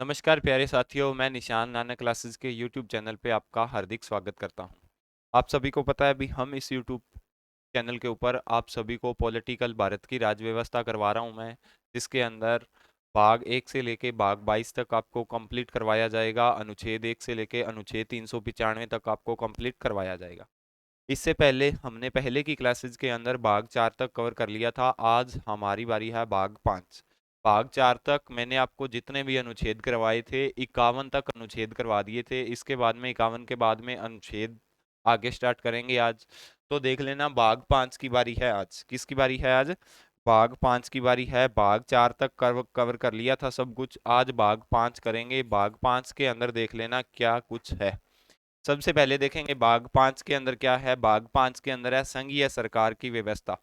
नमस्कार प्यारे साथियों, मैं निशान नाना क्लासेस के YouTube चैनल पे आपका हार्दिक स्वागत करता हूँ। आप सभी को पता है अभी हम इस YouTube चैनल के ऊपर आप सभी को पॉलिटिकल भारत की राज व्यवस्था करवा रहा हूँ मैं, जिसके अंदर भाग 1 से लेके भाग 22 तक आपको कंप्लीट करवाया जाएगा। अनुच्छेद 1 से लेके अनुच्छेद 395 तक आपको कंप्लीट करवाया जाएगा। इससे पहले हमने पहले की क्लासेस के अंदर भाग 4 तक कवर कर लिया था। आज हमारी बारी है भाग 5। भाग 4 तक मैंने आपको जितने भी अनुच्छेद करवाए थे 51 तक अनुच्छेद करवा दिए थे। इसके बाद में 51 के बाद में अनुच्छेद आगे स्टार्ट करेंगे आज। तो देख लेना भाग 5 की बारी है आज। किसकी बारी है आज? भाग 5 की बारी है। भाग 4 तक कवर कर लिया था सब कुछ। आज भाग 5 करेंगे। भाग 5 के अंदर देख लेना क्या कुछ है। सबसे पहले देखेंगे भाग 5 के अंदर क्या है। भाग 5 के अंदर है संघीय सरकार की व्यवस्था।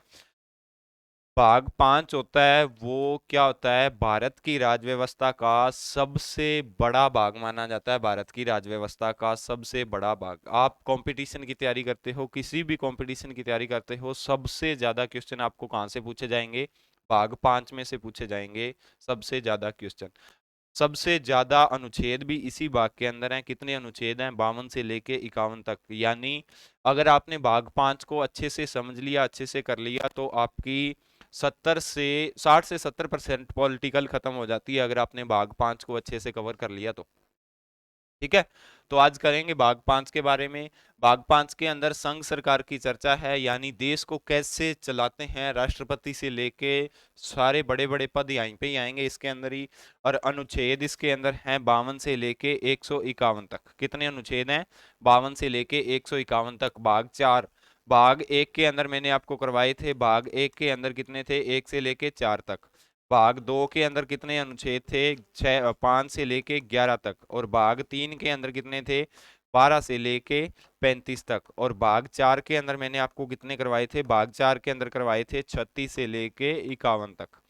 भाग 5 होता है वो क्या होता है, भारत की राज व्यवस्था का सबसे बड़ा भाग माना जाता है। भारत की राज व्यवस्था का सबसे बड़ा भाग। आप कंपटीशन की तैयारी करते हो, किसी भी कंपटीशन की तैयारी करते हो, सबसे ज्यादा क्वेश्चन आपको कहाँ से पूछे जाएंगे? भाग 5 में से पूछे जाएंगे सबसे ज्यादा क्वेश्चन। सबसे ज्यादा अनुच्छेद भी इसी भाग के अंदर हैं। कितने अनुच्छेद हैं? 52 से लेके 51 तक। यानी अगर आपने भाग 5 को अच्छे से समझ लिया, अच्छे से कर लिया, तो आपकी 60 से 70% पॉलिटिकल खत्म हो जाती है, अगर आपने भाग 5 को अच्छे से कवर कर लिया तो। ठीक है, तो आज करेंगे भाग 5 के बारे में। भाग 5 के अंदर संघ सरकार की चर्चा है, यानी देश को कैसे चलाते हैं, राष्ट्रपति से लेके सारे बड़े बड़े पद यहीं पे ही आएंगे इसके अंदर ही। और अनुच्छेद इसके अंदर हैं 52 से लेके 151 तक। कितने अनुच्छेद हैं? 52 से लेके 151 तक। भाग 4, भाग 1 के अंदर मैंने आपको करवाए थे। भाग 1 के अंदर कितने थे? 1 से लेके 4 तक। भाग 2 के अंदर कितने अनुच्छेद थे? 5 से लेके 11 तक। और भाग 3 के अंदर कितने थे? 12 से लेके 35 तक। और भाग 4 के अंदर मैंने आपको कितने करवाए थे? भाग 4 के अंदर करवाए थे 36 से लेके 51 तक।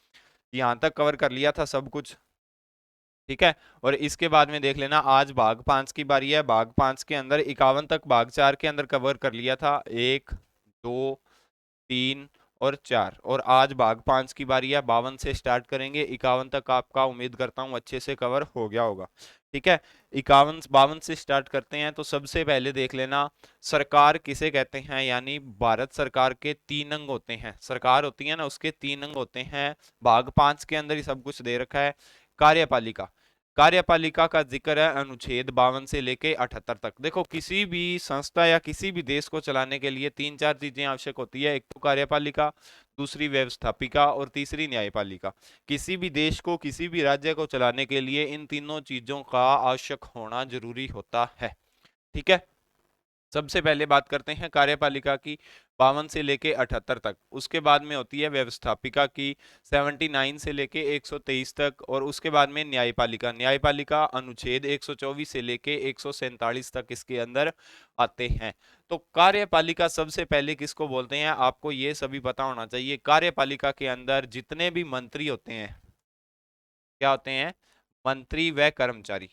यहाँ तक कवर कर लिया था सब कुछ। ठीक है, और इसके बाद में देख लेना आज भाग 5 की बारी है। भाग 5 के अंदर 51 तक भाग 4 के अंदर कवर कर लिया था। 1, 2, 3 और 4। और आज भाग 5 की बारी है। 52 से स्टार्ट करेंगे, 51 तक आपका उम्मीद करता हूँ अच्छे से कवर हो गया होगा। ठीक है, 51 52 से स्टार्ट करते हैं। तो सबसे पहले देख लेना सरकार किसे कहते हैं। यानी भारत सरकार के 3 अंग होते हैं। सरकार होती है ना, उसके 3 अंग होते हैं। भाग 5 के अंदर ही सब कुछ दे रखा है। कार्यपालिका, कार्यपालिका का जिक्र है अनुच्छेद 52 से लेके 78 तक। देखो, किसी भी संस्था या किसी भी देश को चलाने के लिए 3-4 चीजें आवश्यक होती है। एक तो कार्यपालिका, दूसरी व्यवस्थापिका और तीसरी न्यायपालिका। किसी भी देश को, किसी भी राज्य को चलाने के लिए इन तीनों चीजों का आवश्यक होना जरूरी होता है। ठीक है, सबसे पहले बात करते हैं कार्यपालिका की, 52 से लेके 78 तक। उसके बाद में होती है व्यवस्थापिका की, 79 से लेके 123 तक। और उसके बाद में न्यायपालिका, न्यायपालिका अनुच्छेद 124 से लेके 147 तक इसके अंदर आते हैं। तो कार्यपालिका सबसे पहले किसको बोलते हैं, आपको ये सभी पता होना चाहिए। कार्यपालिका के अंदर जितने भी मंत्री होते हैं, क्या होते हैं? मंत्री व कर्मचारी।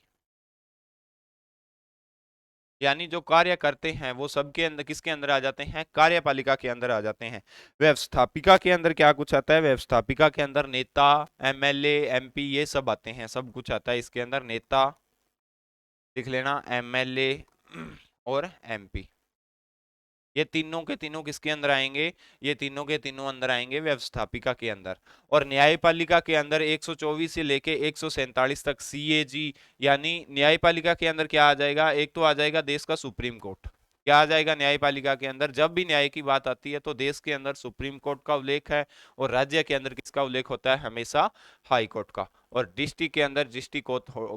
यानी जो कार्य करते हैं वो सबके अंदर किसके अंदर आ जाते हैं? कार्यपालिका के अंदर आ जाते हैं। व्यवस्थापिका के अंदर क्या कुछ आता है? व्यवस्थापिका के अंदर नेता, एमएलए, एमपी, ये सब आते हैं। सब कुछ आता है इसके अंदर। नेता लिख लेना, एमएलए और एमपी, ये तीनों के तीनों किसके अंदर आएंगे? ये तीनों के तीनों अंदर आएंगे व्यवस्थापिका के अंदर। और न्यायपालिका के अंदर 124 से लेके 147 तक सीएजी। यानी न्यायपालिका के अंदर क्या आ जाएगा? एक तो आ जाएगा देश का सुप्रीम कोर्ट। क्या आ जाएगा न्यायपालिका के अंदर? जब भी न्याय की बात आती है तो देश के अंदर सुप्रीम कोर्ट का उल्लेख है, और राज्य के अंदर किसका उल्लेख होता है? हमेशा हाई कोर्ट का। और डिस्ट्रिक्ट के अंदर डिस्ट्रिक्ट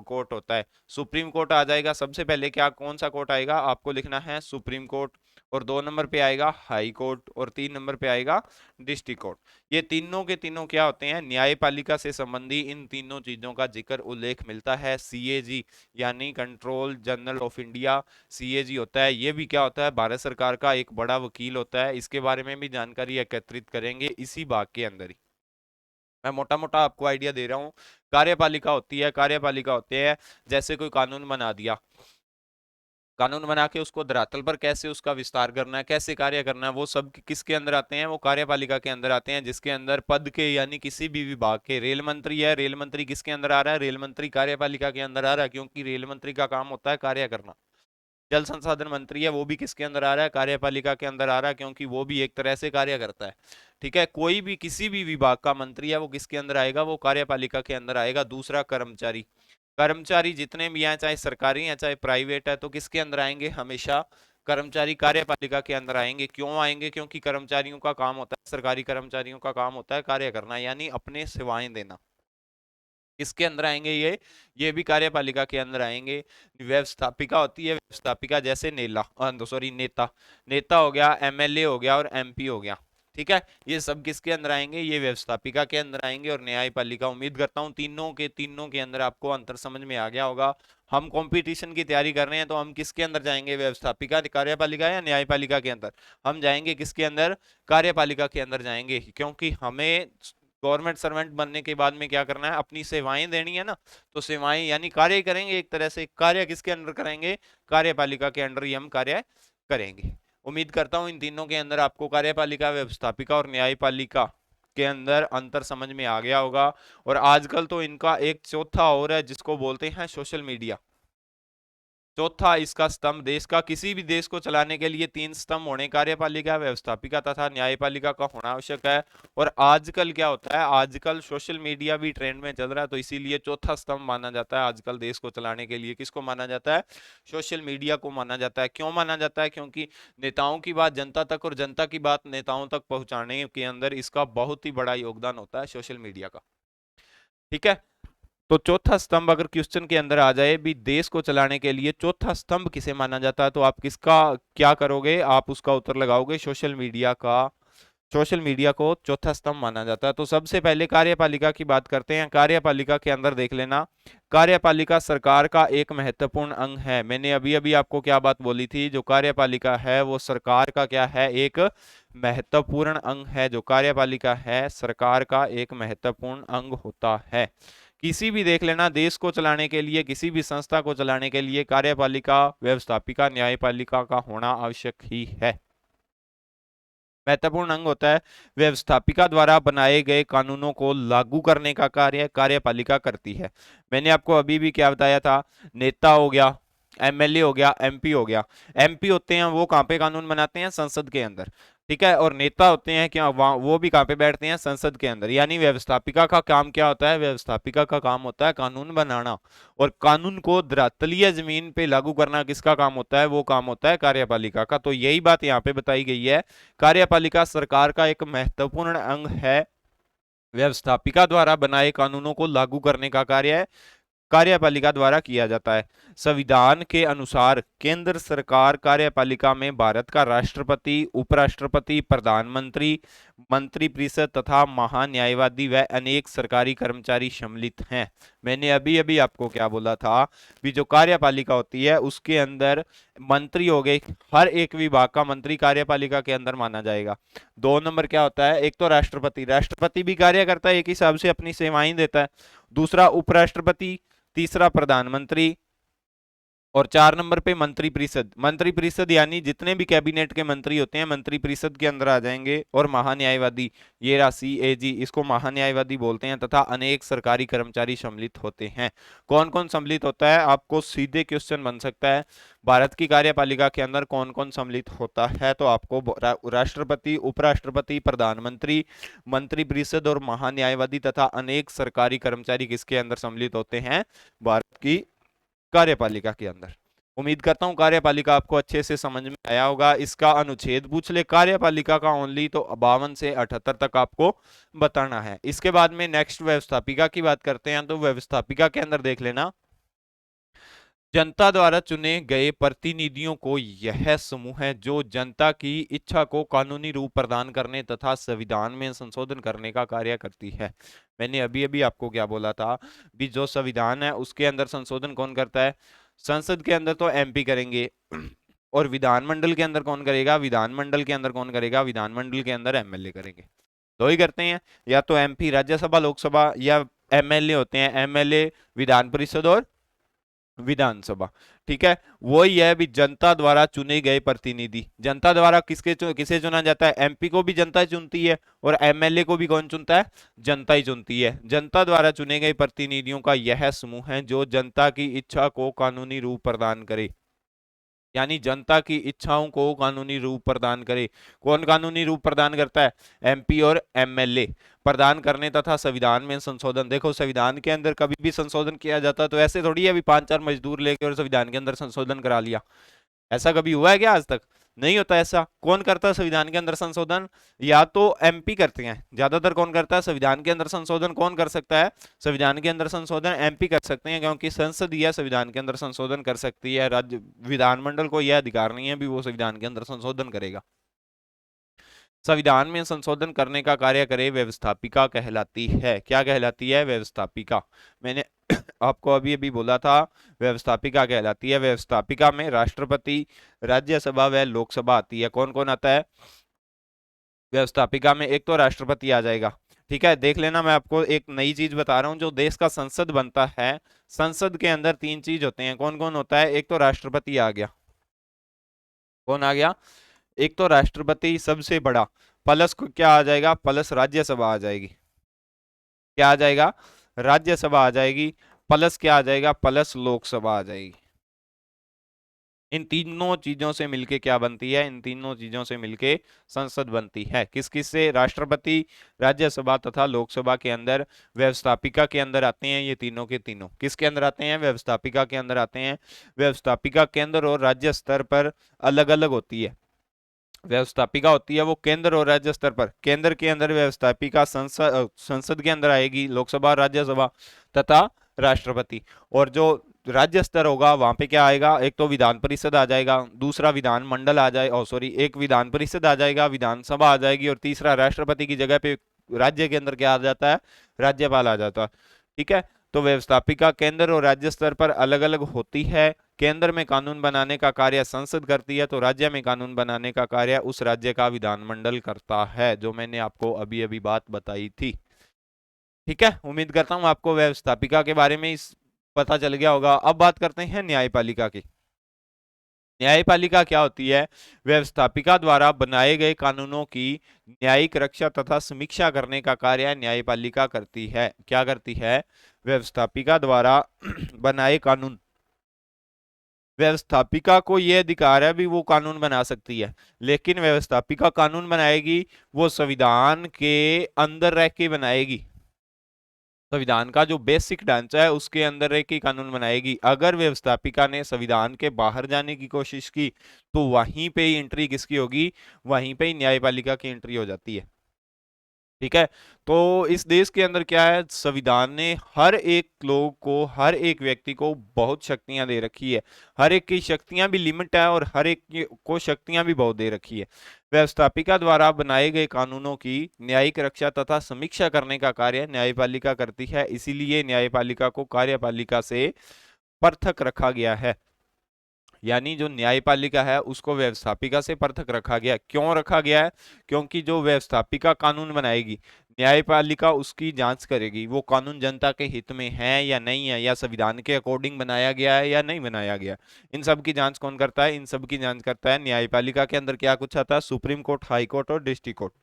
कोर्ट होता है। सुप्रीम कोर्ट आ जाएगा सबसे पहले। क्या, कौन सा कोर्ट आएगा? आपको लिखना है सुप्रीम कोर्ट। और 2 नंबर पे आएगा हाई कोर्ट। और 3 नंबर पे आएगा डिस्ट्रिक्ट कोर्ट। ये तीनों के तीनों क्या होते हैं? न्यायपालिका से संबंधी इन तीनों चीजों का जिक्र उल्लेख मिलता है। सीएजी यानी control general of India, CAG होता है। ये भी क्या होता है? भारत सरकार का एक बड़ा वकील होता है। इसके बारे में भी जानकारी एकत्रित करेंगे इसी भाग के अंदर ही। मैं मोटा मोटा आपको आइडिया दे रहा हूँ। कार्यपालिका होती है, कार्यपालिका होती है जैसे कोई कानून बना दिया, कानून बना के उसको धरातल पर कैसे उसका विस्तार करना है, कैसे कार्य करना है, वो सब किसके अंदर आते हैं, वो कार्यपालिका के अंदर आते हैं, जिसके अंदर पद के यानी किसी भी विभाग के, रेल मंत्री है, रेल मंत्री किसके अंदर आ रहा है, रेल मंत्री कार्यपालिका के अंदर आ रहा है, क्योंकि रेल मंत्री का काम होता है कार्य करना। जल संसाधन मंत्री है, वो भी किसके अंदर आ रहा है, कार्यपालिका के अंदर आ रहा है, क्योंकि वो भी एक तरह से कार्य करता है। ठीक है, कोई भी किसी भी विभाग का मंत्री है वो किसके अंदर आएगा, वो कार्यपालिका के अंदर आएगा। दूसरा कर्मचारी, कर्मचारी जितने भी हैं चाहे सरकारी हैं चाहे प्राइवेट है, तो किसके अंदर आएंगे, हमेशा कर्मचारी कार्यपालिका के अंदर आएंगे। क्यों आएंगे, क्योंकि कर्मचारियों का काम होता है, सरकारी कर्मचारियों का काम होता है कार्य करना, यानी अपने सेवाएं देना। किसके अंदर आएंगे ये भी कार्यपालिका के अंदर आएंगे। व्यवस्थापिका होती है, व्यवस्थापिका जैसे नेता, नेता हो गया, एमएलए हो गया और एमपी हो गया। ठीक है, ये सब किसके अंदर आएंगे, ये व्यवस्थापिका के अंदर आएंगे। और न्यायपालिका, उम्मीद करता हूँ तीनों के अंदर आपको अंतर समझ में आ गया होगा। हम कंपटीशन की तैयारी कर रहे हैं तो हम किसके अंदर जाएंगे, व्यवस्थापिका कार्यपालिका या न्यायपालिका के अंदर, हम जाएंगे किसके अंदर, कार्यपालिका के अंदर जाएंगे, क्योंकि हमें गवर्नमेंट सर्वेंट बनने के बाद में क्या करना है, अपनी सेवाएं देनी है ना। तो सेवाएं यानी कार्य करेंगे, एक तरह से कार्य किसके अंडर करेंगे, कार्यपालिका के अंडर ही हम कार्य करेंगे। उम्मीद करता हूं इन तीनों के अंदर आपको कार्यपालिका, व्यवस्थापिका और न्यायपालिका के अंदर अंतर समझ में आ गया होगा। और आजकल तो इनका एक चौथा और है जिसको बोलते हैं सोशल मीडिया। चौथा इसका स्तंभ, देश का किसी भी देश को चलाने के लिए तीन स्तंभ होने, कार्यपालिका, व्यवस्थापिका तथा न्यायपालिका का होना आवश्यक है। और आजकल क्या होता है, आजकल सोशल मीडिया भी ट्रेंड में चल रहा है, तो इसीलिए चौथा स्तंभ माना जाता है आजकल देश को चलाने के लिए। किसको माना जाता है, सोशल मीडिया को माना जाता है। क्यों माना जाता है, क्योंकि नेताओं की बात जनता तक और जनता की बात नेताओं तक पहुंचाने के अंदर इसका बहुत ही बड़ा योगदान होता है सोशल मीडिया का। ठीक है, तो चौथा स्तंभ अगर क्वेश्चन के अंदर आ जाए भी, देश को चलाने के लिए चौथा स्तंभ किसे माना जाता है, तो आप किसका क्या करोगे, आप उसका उत्तर लगाओगे सोशल मीडिया का। सोशल मीडिया को चौथा स्तंभ माना जाता है। तो सबसे पहले कार्यपालिका की बात करते हैं। कार्यपालिका के अंदर देख लेना, कार्यपालिका सरकार का एक महत्वपूर्ण अंग है। मैंने अभी अभी आपको क्या बात बोली थी, जो कार्यपालिका है वो सरकार का क्या है, एक महत्वपूर्ण अंग है। जो कार्यपालिका है सरकार का एक महत्वपूर्ण अंग होता है। किसी भी देख लेना देश को चलाने के लिए, किसी भी संस्था को चलाने के लिए कार्यपालिका, व्यवस्थापिका, न्यायपालिका का होना आवश्यक ही है। महत्वपूर्ण अंग होता है। व्यवस्थापिका द्वारा बनाए गए कानूनों को लागू करने का कार्य कार्यपालिका करती है। मैंने आपको अभी भी क्या बताया था, नेता हो गया, एमएलए हो गया, एमपी हो गया। एमपी होते हैं वो कहां पे कानून बनाते हैं, संसद के अंदर। ठीक है, और नेता होते हैं क्या, वो भी कहां पे बैठते हैं, संसद के अंदर। यानी व्यवस्थापिका का काम क्या होता है, व्यवस्थापिका का काम होता है कानून बनाना, और कानून को धरातलीय जमीन पे लागू करना किसका काम होता है, वो काम होता है कार्यपालिका का। तो यही बात यहाँ पे बताई गई है, कार्यपालिका सरकार का एक महत्वपूर्ण अंग है। व्यवस्थापिका द्वारा बनाए कानूनों को लागू करने का कार्य कार्यपालिका द्वारा किया जाता है। संविधान के अनुसार केंद्र सरकार कार्यपालिका में भारत का राष्ट्रपति, उपराष्ट्रपति, प्रधानमंत्री, मंत्रिपरिषद तथा महान्यायवादी व अनेक सरकारी कर्मचारी सम्मिलित हैं। मैंने अभी अभी आपको क्या बोला था, भी जो कार्यपालिका होती है उसके अंदर मंत्री हो गए, हर एक विभाग का मंत्री कार्यपालिका के अंदर माना जाएगा। 2 नंबर क्या होता है, एक तो राष्ट्रपति, राष्ट्रपति भी कार्य करता है, एक हिसाब से अपनी सेवाएं देता है। दूसरा उपराष्ट्रपति, तीसरा प्रधानमंत्री, और 4 नंबर पे मंत्रिपरिषद। मंत्रिपरिषद यानी जितने भी कैबिनेट के मंत्री होते हैं मंत्रिपरिषद के अंदर आ जाएंगे। और महान्यायवादी, ये राशि एजी, इसको महान्यायवादी बोलते हैं, तथा अनेक सरकारी कर्मचारी सम्मिलित होते हैं। कौन कौन सम्मिलित होता है, आपको सीधे क्वेश्चन बन सकता है, भारत की कार्यपालिका के अंदर कौन कौन सम्मिलित होता है, तो आपको राष्ट्रपति, उपराष्ट्रपति, प्रधानमंत्री, मंत्रिपरिषद और महान्यायवादी तथा अनेक सरकारी कर्मचारी किसके अंदर सम्मिलित होते हैं, भारत की कार्यपालिका के अंदर। उम्मीद करता हूं कार्यपालिका आपको अच्छे से समझ में आया होगा। इसका अनुच्छेद पूछ ले कार्यपालिका का ओनली, तो 52 से 78 तक आपको बताना है। इसके बाद में नेक्स्ट व्यवस्थापिका की बात करते हैं। तो व्यवस्थापिका के अंदर देख लेना, जनता द्वारा चुने गए प्रतिनिधियों को यह समूह है जो जनता की इच्छा को कानूनी रूप प्रदान करने तथा संविधान में संशोधन करने का कार्य करती है। मैंने अभी अभी आपको क्या बोला था, भी जो संविधान है उसके अंदर संशोधन कौन करता है, संसद के अंदर तो एमपी करेंगे, और विधानमंडल के अंदर कौन करेगा, विधानमंडल के अंदर कौन करेगा, विधानमंडल के अंदर एमएलए करेंगे। दो ही करते हैं, या तो एमपी राज्यसभा लोकसभा, या एमएलए होते हैं एमएलए विधान परिषद और विधानसभा। ठीक है, वही है भी, जनता द्वारा चुने गए प्रतिनिधि। जनता द्वारा किसे चुना जाता है? एमपी को भी जनता चुनती है और एमएलए को भी कौन चुनता है? जनता ही चुनती है। जनता द्वारा चुने गए प्रतिनिधियों का यह समूह है जो जनता की इच्छा को कानूनी रूप प्रदान करे, यानी जनता की इच्छाओं को कानूनी रूप प्रदान करे। कौन कानूनी रूप प्रदान करता है? एमपी और एमएलए प्रदान करने तथा संविधान में संशोधन। देखो, संविधान के अंदर कभी भी संशोधन किया जाता है तो ऐसे थोड़ी है अभी 5-4 मजदूर लेके और संविधान के अंदर संशोधन करा लिया। ऐसा कभी हुआ है क्या आज तक? नहीं होता ऐसा। कौन करता है संविधान के अंदर संशोधन? या तो एमपी करते हैं ज्यादातर। कौन करता है संविधान के अंदर संशोधन? कौन कर सकता है संविधान के अंदर संशोधन? एमपी कर सकते हैं, क्योंकि संसद यह संविधान के अंदर संशोधन कर सकती है। राज्य विधानमंडल को यह अधिकार नहीं है भी वो संविधान के अंदर संशोधन करेगा। संविधान में संशोधन करने का कार्य करे व्यवस्थापिका कहलाती है। क्या कहलाती है? व्यवस्थापिका। मैंने आपको अभी अभी बोला था व्यवस्थापिका कहलाती है। व्यवस्थापिका में राष्ट्रपति, राज्यसभा व लोकसभा आती है। कौन कौन आता है व्यवस्थापिका में? एक तो राष्ट्रपति आ जाएगा। ठीक है, देख लेना, मैं आपको एक नई चीज बता रहा हूं। जो देश का संसद बनता है, संसद के अंदर 3 चीज होते हैं। कौन कौन होता है? एक तो राष्ट्रपति आ गया। कौन आ गया? एक तो राष्ट्रपति सबसे बड़ा, प्लस को क्या आ जाएगा? प्लस राज्यसभा आ जाएगी। क्या आ जाएगा? राज्यसभा आ जाएगी। प्लस क्या आ जाएगा? प्लस लोकसभा आ जाएगी। इन तीनों चीजों से मिलके क्या बनती है? इन तीनों चीजों से मिलके संसद बनती है। किस किस से? राष्ट्रपति, राज्यसभा तथा लोकसभा के अंदर व्यवस्थापिका के अंदर आते हैं ये तीनों के तीनों। किसके अंदर आते हैं? व्यवस्थापिका के अंदर आते हैं। व्यवस्थापिका केंद्र और राज्य स्तर पर अलग अलग होती है। व्यवस्थापिका होती है वो केंद्र और राज्य स्तर पर। केंद्र के अंदर व्यवस्थापिका संसद के अंदर आएगी, लोकसभा, राज्यसभा तथा राष्ट्रपति। और जो राज्य स्तर होगा वहां पे क्या आएगा? एक तो विधान परिषद आ जाएगा, दूसरा विधान मंडल आ जाए, सॉरी, एक विधान परिषद आ जाएगा, विधानसभा आ जाएगी, और तीसरा राष्ट्रपति की जगह पे राज्य के अंदर क्या आ जाता है? राज्यपाल आ जाता है। ठीक है, तो व्यवस्थापिका केंद्र और राज्य स्तर पर अलग अलग होती है। केंद्र में कानून बनाने का कार्य संसद करती है, तो राज्य में कानून बनाने का कार्य उस राज्य का विधानमंडल करता है, जो मैंने आपको अभी अभी बात बताई थी। ठीक है, उम्मीद करता हूं आपको व्यवस्थापिका के बारे में इस पता चल गया होगा। अब बात करते हैं न्यायपालिका की। न्यायपालिका क्या होती है? व्यवस्थापिका द्वारा बनाए गए कानूनों की न्यायिक रक्षा तथा समीक्षा करने का कार्य न्यायपालिका करती है। क्या करती है? व्यवस्थापिका द्वारा बनाए कानून। व्यवस्थापिका को यह अधिकार है भी वो कानून बना सकती है, लेकिन व्यवस्थापिका कानून बनाएगी वो संविधान के अंदर रह के बनाएगी। संविधान का जो बेसिक ढांचा है उसके अंदर रह के कानून बनाएगी। अगर व्यवस्थापिका ने संविधान के बाहर जाने की कोशिश की तो वहीं पे ही एंट्री किसकी होगी? वहीं पे ही न्यायपालिका की एंट्री हो जाती है। ठीक है, तो इस देश के अंदर क्या है? संविधान ने हर एक लोग को, हर एक व्यक्ति को बहुत शक्तियां दे रखी है। हर एक की शक्तियां भी लिमिट है और हर एक को शक्तियां भी बहुत दे रखी है। व्यवस्थापिका द्वारा बनाए गए कानूनों की न्यायिक रक्षा तथा समीक्षा करने का कार्य न्यायपालिका करती है। इसीलिए न्यायपालिका को कार्यपालिका से पृथक रखा गया है। यानी जो न्यायपालिका है उसको व्यवस्थापिका से पृथक रखा गया। क्यों रखा गया है? क्योंकि जो व्यवस्थापिका कानून बनाएगी, न्यायपालिका उसकी जांच करेगी वो कानून जनता के हित में है या नहीं है, या संविधान के अकॉर्डिंग बनाया गया है या नहीं बनाया गया। इन सब की जांच कौन करता है? इन सब की जांच करता है न्यायपालिका। के अंदर क्या कुछ आता है? सुप्रीम कोर्ट, हाई कोर्ट और डिस्ट्रिक्ट कोर्ट।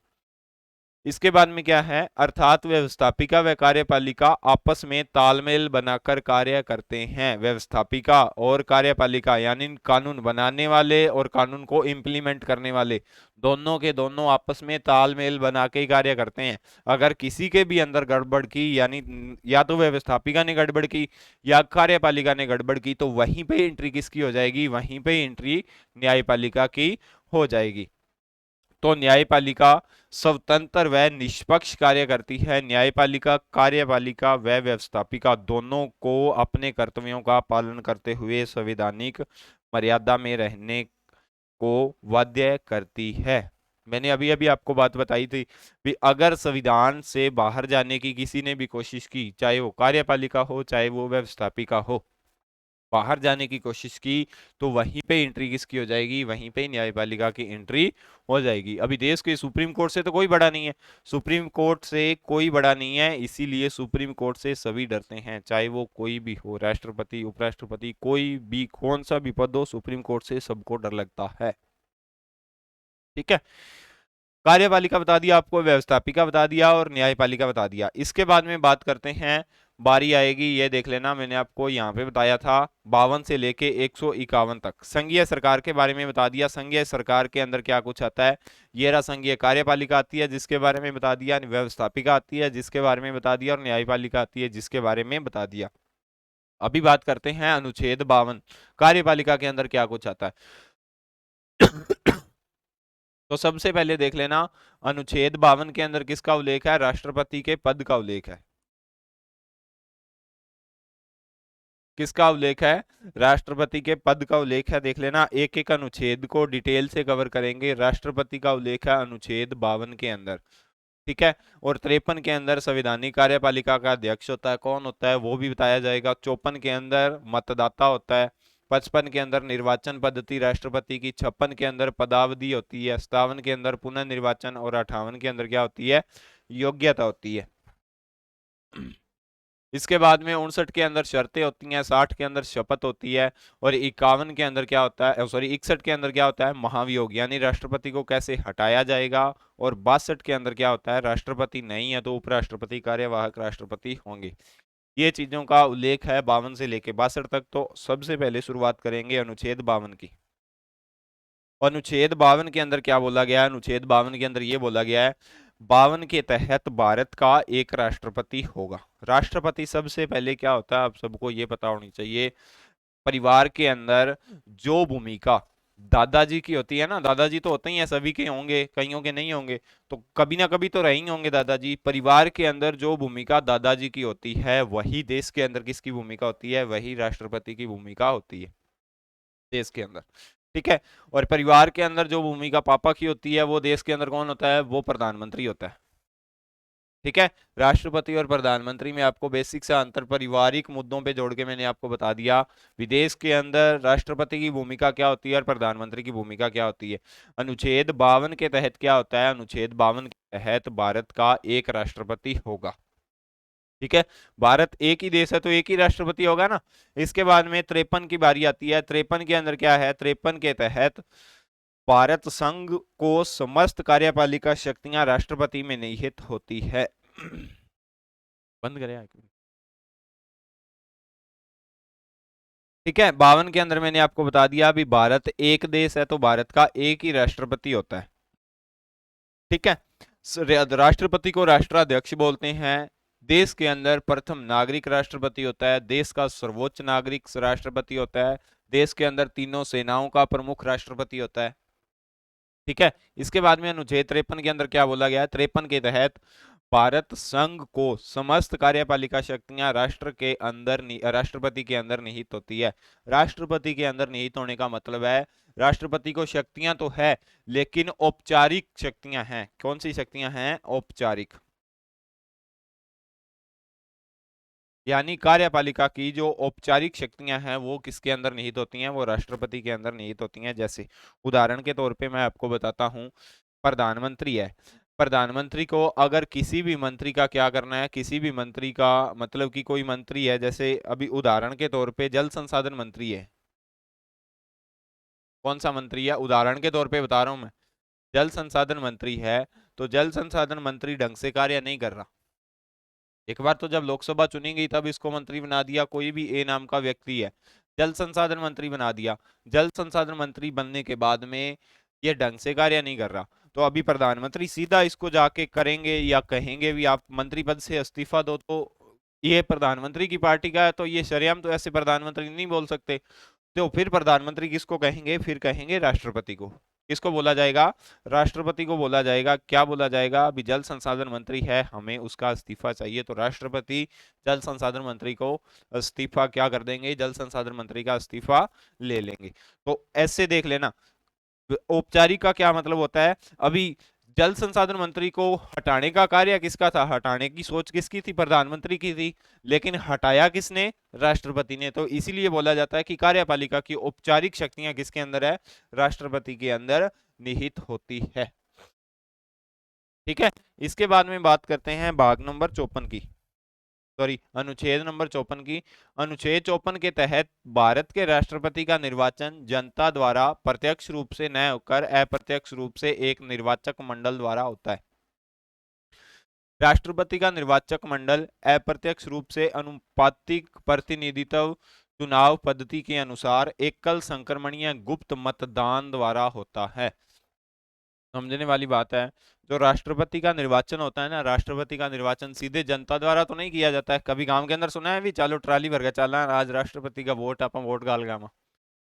इसके बाद में क्या है? अर्थात व्यवस्थापिका व कार्यपालिका आपस में तालमेल बनाकर कार्य करते हैं। व्यवस्थापिका और कार्यपालिका यानी कानून बनाने वाले और कानून को इम्प्लीमेंट करने वाले, दोनों के दोनों आपस में तालमेल बना के ही कार्य करते हैं। अगर किसी के भी अंदर गड़बड़ की, यानी या तो व्यवस्थापिका ने गड़बड़ की या कार्यपालिका ने गड़बड़ की, तो वहीं पे एंट्री किसकी हो जाएगी? वहीं पे एंट्री न्यायपालिका की हो जाएगी। तो न्यायपालिका स्वतंत्र व निष्पक्ष कार्य करती है। न्यायपालिका कार्यपालिका व व्यवस्थापिका दोनों को अपने कर्तव्यों का पालन करते हुए संवैधानिक मर्यादा में रहने को बाध्य करती है। मैंने अभी अभी आपको बात बताई थी कि अगर संविधान से बाहर जाने की किसी ने भी कोशिश की, चाहे वो कार्यपालिका हो चाहे वो व्यवस्थापिका हो, बाहर जाने की कोशिश की तो वहीं पे एंट्री किसकी हो जाएगी, वहीं पे न्यायपालिका की एंट्री हो जाएगी। अभी देश के सुप्रीम कोर्ट से तो कोई बड़ा नहीं है, सुप्रीम कोर्ट से कोई बड़ा नहीं है, इसीलिए सुप्रीम कोर्ट से सभी डरते हैं, चाहे वो कोई भी हो, राष्ट्रपति, उपराष्ट्रपति, कोई भी कौन सा भी पद हो, सुप्रीम कोर्ट से सबको डर लगता है। ठीक है, कार्यपालिका बता दिया आपको, व्यवस्थापिका बता दिया और न्यायपालिका बता दिया। इसके बाद में बात करते हैं, बारी आएगी, ये देख लेना, मैंने आपको यहाँ पे बताया था 52 से लेके 151 तक संघीय सरकार के बारे में बता दिया। संघीय सरकार के अंदर क्या कुछ आता है, ये रहा संघीय कार्यपालिका आती है जिसके बारे में बता दिया, व्यवस्थापिका आती है जिसके बारे में बता दिया, और न्यायपालिका आती है जिसके बारे में बता दिया। अभी बात करते हैं अनुच्छेद 52 कार्यपालिका के अंदर क्या कुछ आता है। तो सबसे पहले देख लेना, अनुच्छेद 52 के अंदर किसका उल्लेख है, राष्ट्रपति के पद का उल्लेख है। किसका उल्लेख है, राष्ट्रपति के पद का उल्लेख है। देख लेना, एक एक अनुच्छेद को डिटेल से कवर करेंगे। राष्ट्रपति का उल्लेख है अनुच्छेद 52 के अंदर, ठीक है। और 53 के अंदर संवैधानिक कार्यपालिका का अध्यक्ष होता है, कौन होता है वो भी बताया जाएगा। 54 के अंदर मतदाता होता है। 55 के अंदर निर्वाचन पद्धति राष्ट्रपति की। 56 के अंदर पदावधि होती है। 57 के अंदर पुनर्निर्वाचन और 58 के अंदर क्या होती है, योग्यता होती है। इसके बाद में 59 के अंदर शर्तें होती हैं। 60 के अंदर शपथ होती है। और 51 के अंदर क्या होता है, सॉरी 61 के अंदर क्या होता है, महाभियोग, यानी राष्ट्रपति को कैसे हटाया जाएगा। और 62 के अंदर क्या होता है, राष्ट्रपति नहीं है तो उपराष्ट्रपति कार्यवाहक राष्ट्रपति होंगे। ये चीजों का उल्लेख है 52 से लेके 62 तक। तो सबसे पहले शुरुआत करेंगे अनुच्छेद 52 की। अनुच्छेद 52 के अंदर क्या बोला गया है, अनुच्छेद 52 के अंदर ये बोला गया है, 52 के तहत भारत का एक राष्ट्रपति होगा। राष्ट्रपति सबसे पहले क्या होता है, आप सबको ये पता होनी चाहिए। परिवार के अंदर जो भूमिका दादाजी की होती है ना, दादाजी तो होते ही हैं, सभी के होंगे, कईयों के नहीं होंगे, तो कभी ना कभी तो रहे ही होंगे दादाजी। परिवार के अंदर जो भूमिका दादाजी की होती है, वही देश के अंदर किसकी भूमिका होती है, वही राष्ट्रपति की भूमिका होती है देश के अंदर, ठीक है। और परिवार के अंदर जो भूमिका पापा की होती है, वो देश के अंदर कौन होता है, वो प्रधानमंत्री होता है, ठीक है। राष्ट्रपति और प्रधानमंत्री में आपको बेसिक से अंतर पारिवारिक मुद्दों पे जोड़ के मैंने आपको बता दिया। विदेश के अंदर राष्ट्रपति की भूमिका क्या होती है और प्रधानमंत्री की भूमिका क्या होती है। अनुच्छेद 52 के तहत क्या होता है, अनुच्छेद 52 के तहत भारत का एक राष्ट्रपति होगा, ठीक है। भारत एक ही देश है तो एक ही राष्ट्रपति होगा ना। इसके बाद में 53 की बारी आती है। 53 के अंदर क्या है, 53 के तहत भारत संघ को समस्त कार्यपालिका शक्तियां राष्ट्रपति में निहित होती है। बंद करें, ठीक है। 52 के अंदर मैंने आपको बता दिया, अभी भारत एक देश है तो भारत का एक ही राष्ट्रपति होता है, ठीक है। राष्ट्रपति को राष्ट्राध्यक्ष बोलते हैं। देश के अंदर प्रथम नागरिक राष्ट्रपति होता है, देश का सर्वोच्च नागरिक राष्ट्रपति होता है। देश के अंदर तीनों सेनाओं का प्रमुख राष्ट्रपति होता है, ठीक है। इसके बाद में अनुच्छेद 53 के अंदर क्या बोला गया है, 53 के तहत भारत संघ को समस्त कार्यपालिका शक्तियां राष्ट्र के अंदर राष्ट्रपति के अंदर निहित होती है। राष्ट्रपति के अंदर निहित होने का मतलब है, राष्ट्रपति को शक्तियां तो है लेकिन औपचारिक शक्तियां हैं। कौन सी शक्तियां हैं, औपचारिक, यानी कार्यपालिका की जो औपचारिक शक्तियां हैं वो किसके अंदर निहित होती हैं, वो राष्ट्रपति के अंदर निहित होती हैं। जैसे उदाहरण के तौर पे मैं आपको बताता हूं, प्रधानमंत्री है, प्रधानमंत्री को अगर किसी भी मंत्री का क्या करना है, किसी भी मंत्री का मतलब कि कोई मंत्री है, जैसे अभी उदाहरण के तौर पे जल संसाधन मंत्री है, कौन सा मंत्री है, उदाहरण के तौर पे बता रहा हूं मैं, जल संसाधन मंत्री है, तो जल संसाधन मंत्री ढंग से कार्य नहीं कर रहा। एक बार तो जब लोकसभा चुनी गई तब इसको मंत्री बना दिया, कोई भी ए नाम का व्यक्ति है, जल संसाधन मंत्री बना दिया। जल संसाधन मंत्री बनने के बाद में ये ढंग से कार्य नहीं कर रहा, तो अभी प्रधानमंत्री सीधा इसको जाके करेंगे या कहेंगे भी आप मंत्री पद से इस्तीफा दो, तो ये प्रधानमंत्री की पार्टी का है तो ये शरेआम तो ऐसे प्रधानमंत्री नहीं बोल सकते। तो फिर प्रधानमंत्री किसको कहेंगे, फिर कहेंगे राष्ट्रपति को। किसको बोला जाएगा, राष्ट्रपति को बोला जाएगा। क्या बोला जाएगा, अभी जल संसाधन मंत्री है, हमें उसका इस्तीफा चाहिए, तो राष्ट्रपति जल संसाधन मंत्री को इस्तीफा क्या कर देंगे, जल संसाधन मंत्री का इस्तीफा ले लेंगे। तो ऐसे देख लेना, औपचारिक का क्या मतलब होता है, अभी जल संसाधन मंत्री को हटाने का कार्य किसका था, हटाने की सोच किसकी थी, प्रधानमंत्री की थी, लेकिन हटाया किसने, राष्ट्रपति ने। तो इसीलिए बोला जाता है कि कार्यपालिका की औपचारिक शक्तियां किसके अंदर है, राष्ट्रपति के अंदर निहित होती है। ठीक है, इसके बाद में बात करते हैं भाग नंबर 54 की, सॉरी अनुच्छेद नंबर 54 की। अनुच्छेद 54 के तहत भारत के राष्ट्रपति का निर्वाचन जनता द्वारा प्रत्यक्ष रूप से न होकर अप्रत्यक्ष रूप से एक निर्वाचक मंडल द्वारा होता है। राष्ट्रपति का निर्वाचक मंडल अप्रत्यक्ष रूप से अनुपातिक प्रतिनिधित्व चुनाव पद्धति के अनुसार एकल संक्रमणीय गुप्त मतदान द्वारा होता है। समझने वाली बात है, जो राष्ट्रपति का निर्वाचन होता है ना, राष्ट्रपति का निर्वाचन सीधे जनता द्वारा तो नहीं किया जाता है। कभी गांव के अंदर सुना है भी चलो ट्राली भर के चला आज राष्ट्रपति का वोट आप वोट गाल गामा,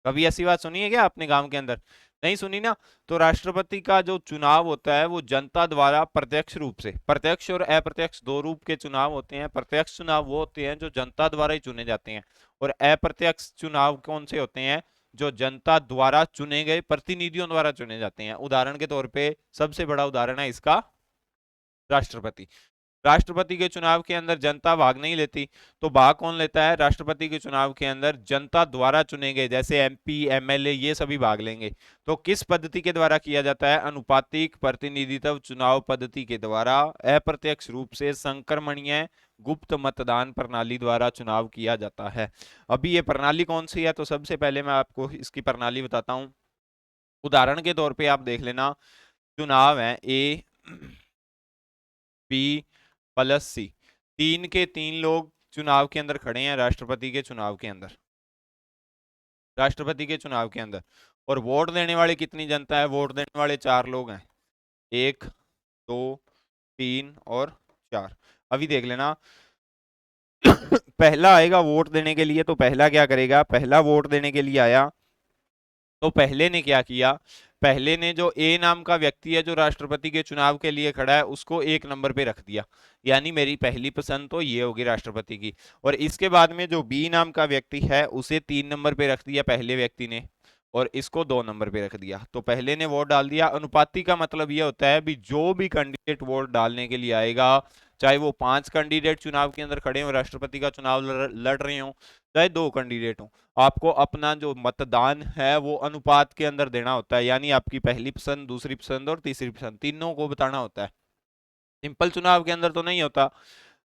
कभी ऐसी बात सुनी है क्या आपने गांव के अंदर, नहीं सुनी ना। तो राष्ट्रपति का जो चुनाव होता है वो जनता द्वारा प्रत्यक्ष रूप से, प्रत्यक्ष और अप्रत्यक्ष दो रूप के चुनाव होते हैं। प्रत्यक्ष चुनाव वो होते हैं जो जनता द्वारा ही चुने जाते हैं, और अप्रत्यक्ष चुनाव कौन से होते हैं, जो जनता द्वारा चुने गए प्रतिनिधियों द्वारा चुने जाते हैं। उदाहरण के तौर पे सबसे बड़ा उदाहरण है इसका राष्ट्रपति। राष्ट्रपति के चुनाव के अंदर जनता भाग नहीं लेती, तो भाग कौन लेता है, राष्ट्रपति के चुनाव के अंदर जनता द्वारा चुने गए जैसे एमपी एमएलए ये सभी भाग लेंगे। तो किस पद्धति के द्वारा किया जाता है, अनुपातिक प्रतिनिधित्व चुनाव पद्धति के द्वारा अप्रत्यक्ष रूप से संक्रमणीय गुप्त मतदान प्रणाली द्वारा चुनाव किया जाता है। अभी ये प्रणाली कौन सी है, तो सबसे पहले मैं आपको इसकी प्रणाली बताता हूं। उदाहरण के तौर पे आप देख लेना, चुनाव है ए बी प्लस सी, तीन के तीन लोग चुनाव के अंदर खड़े हैं राष्ट्रपति के चुनाव के अंदर, राष्ट्रपति के चुनाव के अंदर, और वोट देने वाले कितनी जनता है, वोट देने वाले चार लोग हैं, एक दो तीन और चार। अभी देख लेना पहला आएगा वोट देने के लिए, तो पहला क्या करेगा, पहला वोट देने के लिए आया, तो पहले ने क्या किया, पहले ने जो ए नाम का व्यक्ति है जो राष्ट्रपति के चुनाव के लिए खड़ा है उसको एक नंबर पे रख दिया, यानी मेरी पहली पसंद तो ये होगी राष्ट्रपति की। और इसके बाद में जो बी नाम का व्यक्ति है उसे 3 नंबर पे रख दिया पहले व्यक्ति ने, और इसको 2 नंबर पे रख दिया। तो पहले ने वोट डाल दिया। अनुपाति का मतलब यह होता है भी जो भी कैंडिडेट वोट डालने के लिए आएगा, चाहे वो 5 कैंडिडेट चुनाव के अंदर खड़े हो, राष्ट्रपति का चुनाव लड़ रहे हो, चाहे 2 कैंडिडेट हो, आपको अपना जो मतदान है वो अनुपात के अंदर देना होता है, यानी आपकी पहली पसंद, दूसरी पसंद और तीसरी पसंद तीनों को बताना होता है। सिंपल चुनाव के अंदर तो नहीं होता,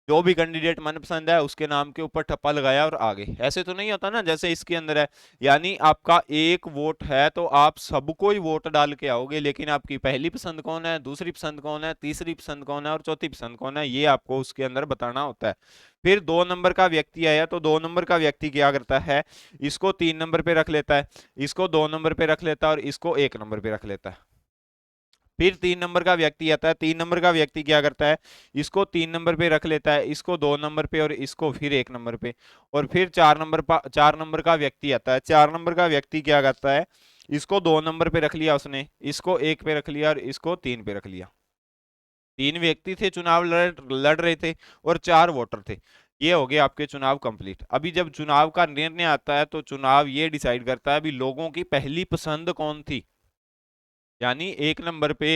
जो भी कैंडिडेट मनपसंद है उसके नाम के ऊपर ठप्पा लगाया और आगे, ऐसे तो नहीं होता ना जैसे इसके अंदर है। यानी आपका एक वोट है तो आप सबको ही वोट डाल के आओगे, लेकिन आपकी पहली पसंद कौन है, दूसरी पसंद कौन है, तीसरी पसंद कौन है और चौथी पसंद कौन है, ये आपको उसके अंदर बताना होता है। फिर 2 नंबर का व्यक्ति आया, तो 2 नंबर का व्यक्ति क्या करता है, इसको 3 नंबर पे रख लेता है, इसको 2 नंबर पे रख लेता है और इसको 1 नंबर पे रख लेता है। फिर 3 नंबर का व्यक्ति आता है, 3 नंबर का व्यक्ति क्या करता है, इसको 3 नंबर पे रख लेता है, इसको 2 नंबर पे और इसको फिर 1 नंबर पे। और फिर 4 नंबर का व्यक्ति आता है, 4 नंबर का व्यक्ति क्या करता है, इसको 2 नंबर पे रख लिया उसने, इसको 1 पे रख लिया और इसको 3 पे रख लिया। 3 व्यक्ति थे चुनाव लड़ रहे थे और 4 वोटर थे। ये हो गया आपके चुनाव कंप्लीट। अभी जब चुनाव का निर्णय आता है तो चुनाव ये डिसाइड करता है अभी लोगों की पहली पसंद कौन थी, यानी 1 नंबर पे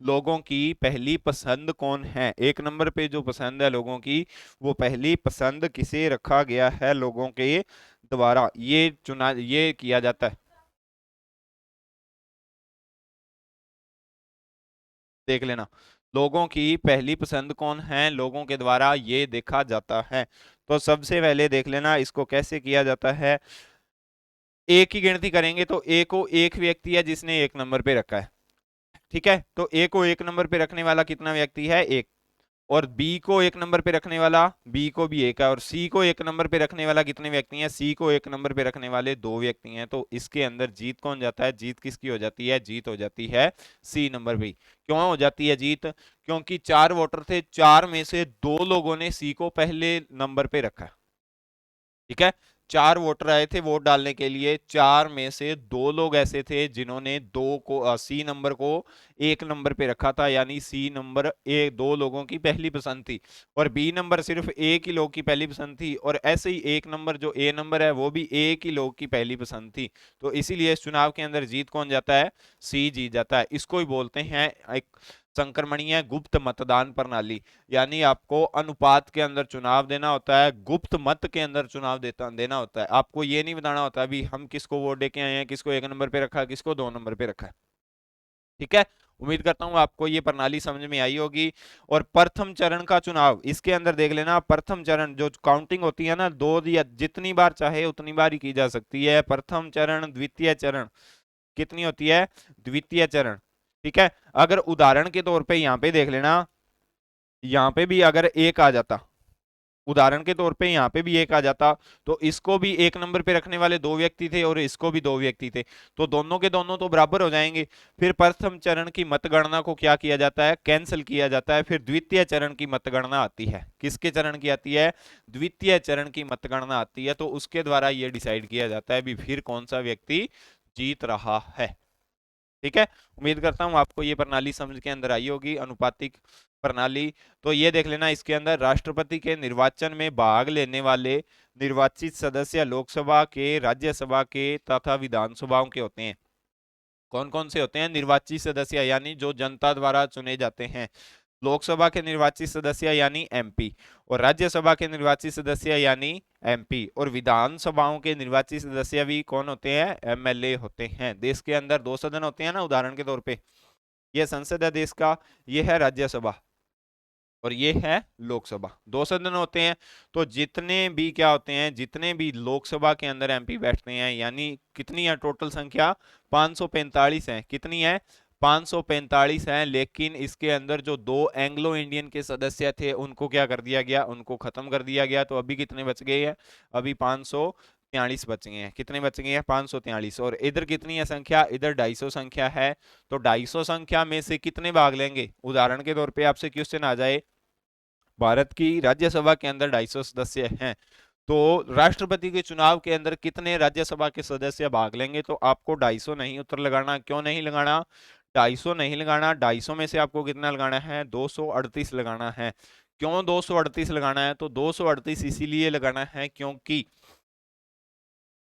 लोगों की पहली पसंद कौन है, 1 नंबर पे जो पसंद है लोगों की वो पहली पसंद किसे रखा गया है लोगों के द्वारा, ये चुना ये किया जाता है। देख लेना, लोगों की पहली पसंद कौन है लोगों के द्वारा ये देखा जाता है। तो सबसे पहले देख लेना इसको कैसे किया जाता है। ए की गिनती करेंगे तो ए को एक व्यक्ति है जिसने 1 नंबर पे रखा है, ठीक है, तो ए को 1 नंबर पे रखने वाला कितना व्यक्ति है, एक। और बी को 1 नंबर पे रखने वाला, बी को भी एक है। और सी को 1 नंबर पे रखने वाला कितने व्यक्ति हैं, सी को 1 नंबर पे रखने वाले 2 व्यक्ति हैं। तो इसके अंदर जीत कौन जाता है, जीत किसकी हो जाती है, जीत हो जाती है सी नंबर पे। क्यों हो जाती है जीत, क्योंकि 4 वोटर थे, 4 में से 2 लोगों ने सी को पहले नंबर पे रखा, ठीक है। 4 वोटर आए थे वोट डालने के लिए, 4 में से 2 लोग ऐसे थे जिन्होंने सी नंबर को 1 नंबर पे रखा था, यानी सी नंबर 2 लोगों की पहली पसंद थी। और बी नंबर सिर्फ एक ही लोग की पहली पसंद थी, और ऐसे ही 1 नंबर जो ए नंबर है वो भी एक ही लोग की पहली पसंद थी। तो इसीलिए इस चुनाव के अंदर जीत कौन जाता है, सी जीत जाता है। इसको ही बोलते हैं एक संक्रमणीय गुप्त मतदान प्रणाली, यानी आपको अनुपात के अंदर चुनाव देना होता है, गुप्त मत के अंदर चुनाव देना होता है। आपको ये नहीं बताना होता अभी हम किसको वोट दे के आए हैं, किसको 1 नंबर पे रखा है, किसको 2 नंबर पे रखा है। ठीक है, उम्मीद करता हूं आपको ये प्रणाली समझ में आई होगी। और प्रथम चरण का चुनाव, इसके अंदर देख लेना, प्रथम चरण जो काउंटिंग होती है ना, 2 या जितनी बार चाहे उतनी बार ही की जा सकती है। प्रथम चरण, द्वितीय चरण, कितनी होती है? द्वितीय चरण। ठीक है, अगर उदाहरण के तौर पे यहाँ पे देख लेना, यहाँ पे भी अगर एक आ जाता, उदाहरण के तौर पे यहाँ पे भी एक आ जाता, तो इसको भी 1 नंबर पे रखने वाले 2 व्यक्ति थे और इसको भी 2 व्यक्ति थे, तो दोनों के दोनों तो बराबर हो जाएंगे। फिर प्रथम चरण की मतगणना को क्या किया जाता है? कैंसिल किया जाता है। फिर द्वितीय चरण की मतगणना आती है। किसके चरण की आती है? द्वितीय चरण की मतगणना आती है। तो उसके द्वारा ये डिसाइड किया जाता है भी फिर कौन सा व्यक्ति जीत रहा है। ठीक है, उम्मीद करता हूं आपको ये प्रणाली समझ के अंदर आई होगी, अनुपातिक प्रणाली। तो ये देख लेना, इसके अंदर राष्ट्रपति के निर्वाचन में भाग लेने वाले निर्वाचित सदस्य लोकसभा के, राज्यसभा के तथा विधानसभाओं के होते हैं। कौन कौन से होते हैं? निर्वाचित सदस्य यानी जो जनता द्वारा चुने जाते हैं, लोकसभा के निर्वाचित सदस्य यानी एमपी, और राज्यसभा के निर्वाचित सदस्य यानी एमपी, और विधानसभाओं के निर्वाचित सदस्य भी कौन होते हैं? एमएलए होते हैं। देश के अंदर 2 सदन होते हैं ना, उदाहरण के तौर पे ये संसद है देश का, ये है राज्यसभा और ये है लोकसभा, 2 सदन होते हैं। तो जितने भी क्या होते हैं, जितने भी लोकसभा के अंदर एमपी बैठते हैं, यानी कितनी है टोटल संख्या? 545 है। कितनी है? 545 है। लेकिन इसके अंदर जो 2 एंग्लो इंडियन के सदस्य थे उनको क्या कर दिया गया? उनको खत्म कर दिया गया। तो अभी कितने बच गए हैं? अभी 543 बच गए हैं। कितने बच गए हैं? 543। और इधर कितनी है संख्या? इधर 250 संख्या है। तो 250 संख्या में से कितने भाग लेंगे? उदाहरण के तौर पे आपसे क्वेश्चन आ जाए, भारत की राज्यसभा के अंदर 250 सदस्य हैं, तो राष्ट्रपति के चुनाव के अंदर कितने राज्यसभा के सदस्य भाग लेंगे? तो आपको 250 नहीं उत्तर लगाना। क्यों नहीं लगाना? 250 नहीं लगाना। 250 में से आपको कितना लगाना है? 238 लगाना है। क्यों 238 लगाना है? तो 238 इसीलिए लगाना है क्योंकि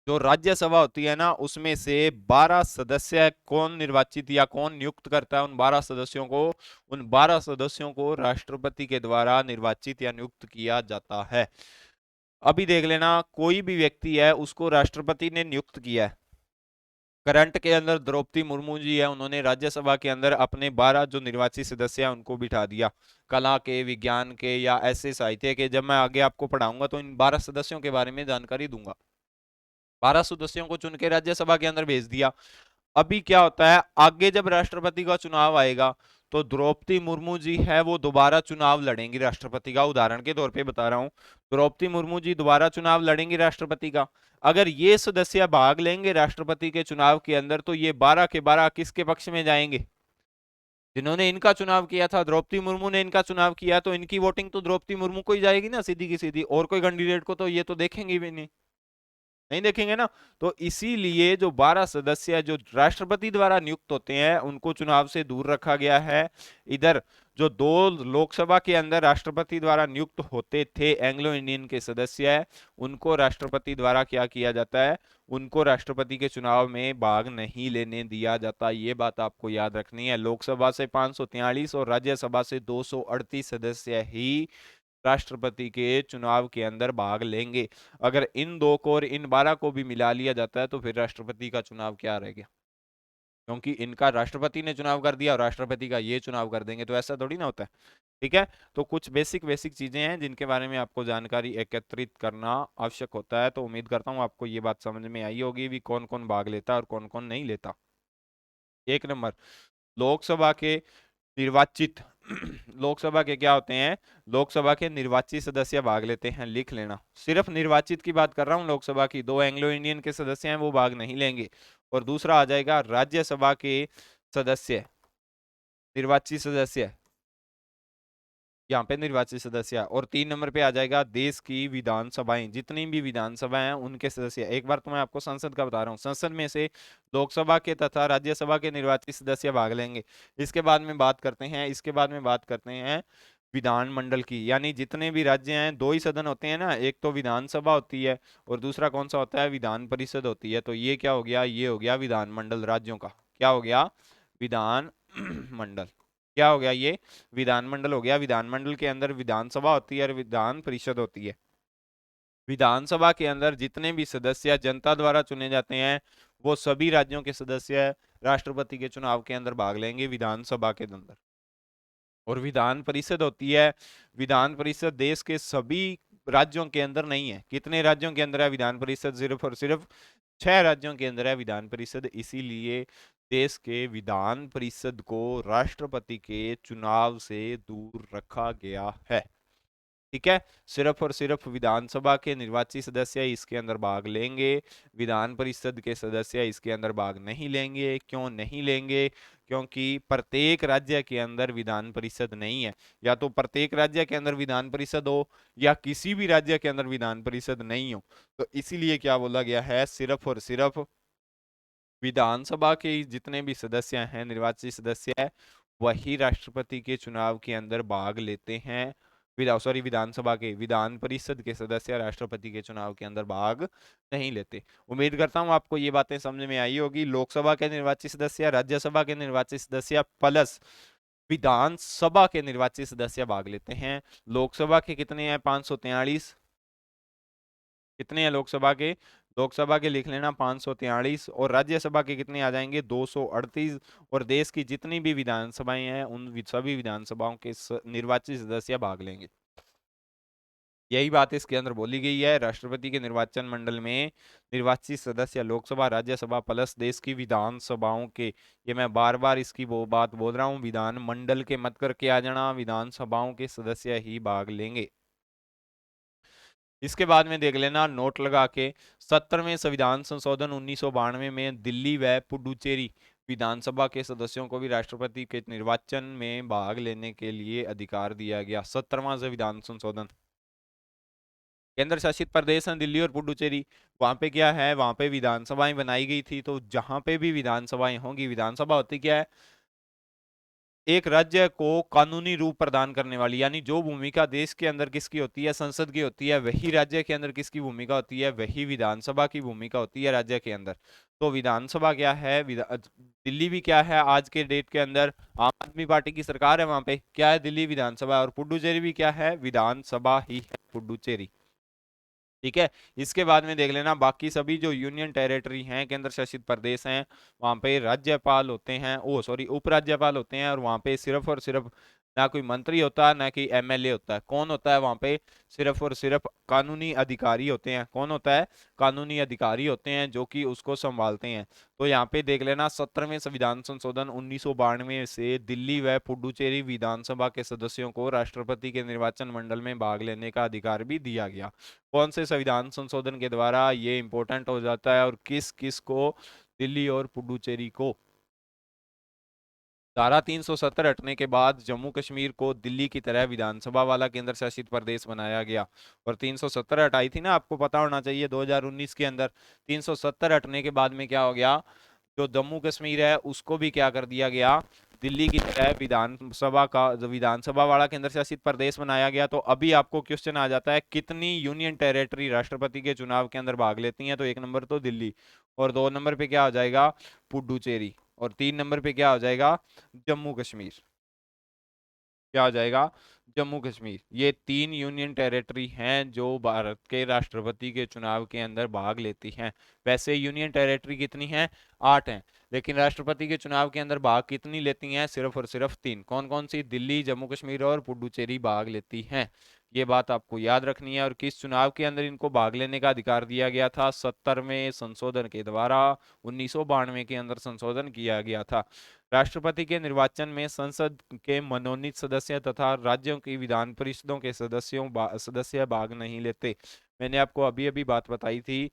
जो राज्यसभा होती है ना, उसमें से 12 सदस्य कौन निर्वाचित या कौन नियुक्त करता है? उन 12 सदस्यों को, उन 12 सदस्यों को राष्ट्रपति के द्वारा निर्वाचित या नियुक्त किया जाता है। अभी देख लेना, कोई भी व्यक्ति है उसको राष्ट्रपति ने नियुक्त किया है। करंट के अंदर द्रौपदी मुर्मू जी है, उन्होंने राज्यसभा के अंदर अपने 12 जो निर्वाचित सदस्य हैं उनको बिठा दिया, कला के, विज्ञान के या ऐसे साहित्य के। जब मैं आगे आपको पढ़ाऊंगा तो इन 12 सदस्यों के बारे में जानकारी दूंगा। 12 सदस्यों को चुन के राज्यसभा के अंदर भेज दिया। अभी क्या होता है, आगे जब राष्ट्रपति का चुनाव आएगा तो द्रौपदी मुर्मू जी है वो दोबारा चुनाव लड़ेंगी राष्ट्रपति का। उदाहरण के तौर पे बता रहा हूं, द्रौपदी मुर्मू जी दोबारा चुनाव लड़ेंगी राष्ट्रपति का। अगर ये सदस्य भाग लेंगे राष्ट्रपति के चुनाव के अंदर, तो ये 12 के 12 किसके पक्ष में जाएंगे? जिन्होंने इनका चुनाव किया था, द्रौपदी मुर्मू ने इनका चुनाव किया, तो इनकी वोटिंग तो द्रौपदी मुर्मू को ही जाएगी ना, सीधी की सीधी। और कोई कैंडिडेट को तो ये तो देखेंगे भी नहीं, नहीं देखेंगे ना। तो इसीलिए जो 12 सदस्य जो राष्ट्रपति द्वारा नियुक्त होते हैं उनको चुनाव से दूर रखा गया है। इधर जो 2 लोकसभा के अंदर राष्ट्रपति द्वारा नियुक्त होते थे एंग्लो इंडियन के सदस्य है, उनको राष्ट्रपति द्वारा क्या किया जाता है? उनको राष्ट्रपति के चुनाव में भाग नहीं लेने दिया जाता। ये बात आपको याद रखनी है। लोकसभा से 543 और राज्यसभा से 238 सदस्य ही राष्ट्रपति के चुनाव के अंदर भाग लेंगे। अगर इन 2 को और इन 12 को भी मिला लिया जाता है तो फिर राष्ट्रपति का चुनाव क्या रह गया? क्योंकि इनका राष्ट्रपति ने चुनाव कर दिया और राष्ट्रपति का ये चुनाव कर देंगे, तो ऐसा थोड़ी ना होता है। ठीक है, तो कुछ बेसिक बेसिक चीजें हैं जिनके बारे में आपको जानकारी एकत्रित करना आवश्यक होता है। तो उम्मीद करता हूँ आपको ये बात समझ में आई होगी भी कौन कौन भाग लेता है और कौन कौन नहीं लेता। 1 नंबर, लोकसभा के निर्वाचित लोकसभा के क्या होते हैं? लोकसभा के निर्वाचित सदस्य भाग लेते हैं, लिख लेना। सिर्फ निर्वाचित की बात कर रहा हूं लोकसभा की, 2 एंग्लो इंडियन के सदस्य हैं वो भाग नहीं लेंगे। और दूसरा आ जाएगा राज्यसभा के सदस्य, निर्वाचित सदस्य, यहाँ पे निर्वाचित सदस्य। और 3 नंबर पे आ जाएगा देश की विधानसभाएं, जितनी भी विधानसभा हैं उनके सदस्य। एक बार तो मैं आपको संसद का बता रहा हूँ, संसद में से लोकसभा के तथा राज्यसभा के निर्वाचित सदस्य भाग लेंगे। इसके बाद में बात करते हैं, इसके बाद में बात करते हैं विधानमंडल की, यानी जितने भी राज्य हैं 2 ही सदन होते हैं ना, एक तो विधानसभा होती है और दूसरा कौन सा होता है? विधान परिषद होती है। तो ये क्या हो गया? ये हो गया विधानमंडल राज्यों का। क्या हो गया? विधान मंडल। क्या हो गया ये, विधानमंडल हो गया। विधानमंडल के अंदर विधानसभा होती है और विधान परिषद होती है। विधानसभा के अंदर जितने भी सदस्य जनता द्वारा चुने जाते हैं वो सभी राज्यों के सदस्य राष्ट्रपति के चुनाव के अंदर भाग लेंगे विधानसभा के अंदर। और विधान परिषद होती है, विधान परिषद देश के सभी राज्यों के अंदर नहीं है। कितने राज्यों के अंदर है विधान परिषद, सिर्फ और सिर्फ 6 राज्यों के अंदर है विधान परिषद। इसीलिए देश के विधान परिषद को राष्ट्रपति के चुनाव से दूर रखा गया है। ठीक है, सिर्फ और सिर्फ विधानसभा के निर्वाचित सदस्य इसके अंदर भाग लेंगे, विधान परिषद के सदस्य इसके अंदर भाग नहीं लेंगे। क्यों नहीं लेंगे? क्योंकि प्रत्येक राज्य के अंदर विधान परिषद नहीं है। या तो प्रत्येक राज्य के अंदर विधान परिषद हो या किसी भी राज्य के अंदर विधान परिषद नहीं हो। तो इसीलिए क्या बोला गया है, सिर्फ और सिर्फ विधानसभा के जितने भी सदस्य हैं, निर्वाचित सदस्य है, वही राष्ट्रपति के चुनाव के अंदर भाग लेते हैं। विधानसभा के, विधान परिषद के सदस्य राष्ट्रपति के चुनाव के अंदर भाग नहीं लेते। उम्मीद करता हूं आपको ये बातें समझ में आई होगी। लोकसभा के निर्वाचित सदस्य, राज्यसभा के निर्वाचित सदस्य प्लस विधानसभा के निर्वाचित सदस्य भाग लेते हैं। लोकसभा के कितने हैं, 543। कितने हैं लोकसभा के? लोकसभा के लिख लेना 543। और राज्यसभा के कितने आ जाएंगे, 238। और देश की जितनी भी विधानसभाएं हैं उन सभी विधानसभाओं के निर्वाचित सदस्य भाग लेंगे। यही बात इसके अंदर बोली गई है। राष्ट्रपति के निर्वाचन मंडल में निर्वाचित सदस्य लोकसभा, राज्यसभा प्लस देश की विधानसभाओं के, ये मैं बार बार इसकी वो बात बोल रहा हूँ, विधान मंडल के मत करके आ जाना, विधानसभाओं के सदस्य ही भाग लेंगे। इसके बाद में देख लेना नोट लगा के, 17वें संविधान संशोधन 1992 में दिल्ली व पुडुचेरी विधानसभा के सदस्यों को भी राष्ट्रपति के निर्वाचन में भाग लेने के लिए अधिकार दिया गया। 17वां संविधान संशोधन। केंद्र शासित प्रदेश हैं दिल्ली और पुडुचेरी, वहां पे क्या है, वहां पे विधानसभाएं बनाई गई थी। तो जहां पे भी विधानसभाएं होंगी, विधानसभा होती क्या है, एक राज्य को कानूनी रूप प्रदान करने वाली, यानी जो भूमिका देश के अंदर किसकी होती है, संसद की होती है, वही राज्य के अंदर किसकी भूमिका होती है, वही विधानसभा की भूमिका होती है राज्य के अंदर। तो विधानसभा क्या है, दिल्ली भी क्या है आज के डेट के अंदर, आम आदमी पार्टी की सरकार है वहां पे, क्या है, दिल्ली विधानसभा। और पुडुचेरी भी क्या है, विधानसभा ही है पुडुचेरी। ठीक है, इसके बाद में देख लेना बाकी सभी जो यूनियन टेरिटरी हैं, केंद्र शासित प्रदेश हैं, वहां पे राज्यपाल होते हैं, ओ सॉरी उपराज्यपाल होते हैं। और वहां पे सिर्फ और सिर्फ ना कोई मंत्री होता है ना कि एमएलए होता है। कौन होता है वहां पे, सिर्फ और सिर्फ कानूनी अधिकारी होते हैं। कौन होता है, कानूनी अधिकारी होते हैं जो कि उसको संभालते हैं। तो यहाँ पे देख लेना 17वें संविधान संशोधन 1992 से दिल्ली व पुडुचेरी विधानसभा के सदस्यों को राष्ट्रपति के निर्वाचन मंडल में भाग लेने का अधिकार भी दिया गया। कौन से संविधान संशोधन के द्वारा, ये इंपॉर्टेंट हो जाता है। और किस किस को, दिल्ली और पुडुचेरी को। धारा 370 हटने के बाद जम्मू कश्मीर को दिल्ली की तरह विधानसभा वाला केंद्र शासित प्रदेश बनाया गया। और 370 हटाई थी ना, आपको पता होना चाहिए 2019 के अंदर। 370 हटने के बाद में क्या हो गया, जो जम्मू कश्मीर है उसको भी क्या कर दिया गया, दिल्ली की तरह विधानसभा का, विधानसभा वाला केंद्र शासित प्रदेश बनाया गया। तो अभी आपको क्वेश्चन आ जाता है, कितनी यूनियन टेरिटरी राष्ट्रपति के चुनाव के अंदर भाग लेती हैं? तो 1 नंबर तो दिल्ली, और 2 नंबर पे क्या हो जाएगा, पुडुचेरी, और 3 नंबर पे क्या हो जाएगा, जम्मू कश्मीर। क्या हो जाएगा, जम्मू कश्मीर। ये 3 यूनियन टेरिटरी हैं जो भारत के राष्ट्रपति के चुनाव के अंदर भाग लेती हैं। वैसे यूनियन टेरिटरी कितनी हैं, 8 हैं, लेकिन राष्ट्रपति के चुनाव के अंदर भाग कितनी लेती हैं, सिर्फ और सिर्फ 3। कौन कौन सी, दिल्ली, जम्मू कश्मीर और पुडुचेरी भाग लेती हैं। ये बात आपको याद रखनी है। और किस चुनाव के अंदर इनको भाग लेने का अधिकार दिया गया था, 17वें संशोधन के द्वारा 1992 के अंदर संशोधन किया गया था। राष्ट्रपति के निर्वाचन में संसद के मनोनीत सदस्य तथा राज्यों की विधान परिषदों के सदस्य भाग नहीं लेते। मैंने आपको अभी अभी बात बताई थी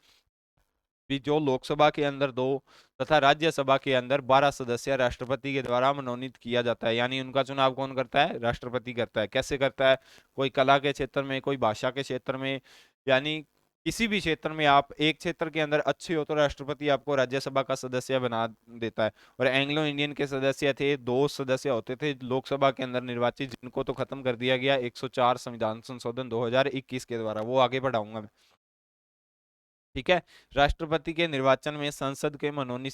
कि जो लोकसभा के अंदर 2 तथा राज्यसभा के अंदर 12 सदस्य राष्ट्रपति के द्वारा मनोनीत किया जाता है। यानी उनका चुनाव कौन करता है, राष्ट्रपति करता है। कैसे करता है, कोई कला के क्षेत्र में, कोई भाषा के क्षेत्र में, यानी किसी भी क्षेत्र में आप एक क्षेत्र के अंदर अच्छे हो तो राष्ट्रपति आपको राज्यसभा का सदस्य बना देता है। और एंग्लो इंडियन के सदस्य थे, 2 सदस्य होते थे लोकसभा के अंदर निर्वाचित, जिनको तो खत्म कर दिया गया 104 संविधान संशोधन 2021 के द्वारा। वो आगे बढ़ाऊंगा मैं। ठीक है। राष्ट्रपति के निर्वाचन में संसद के मनोनीत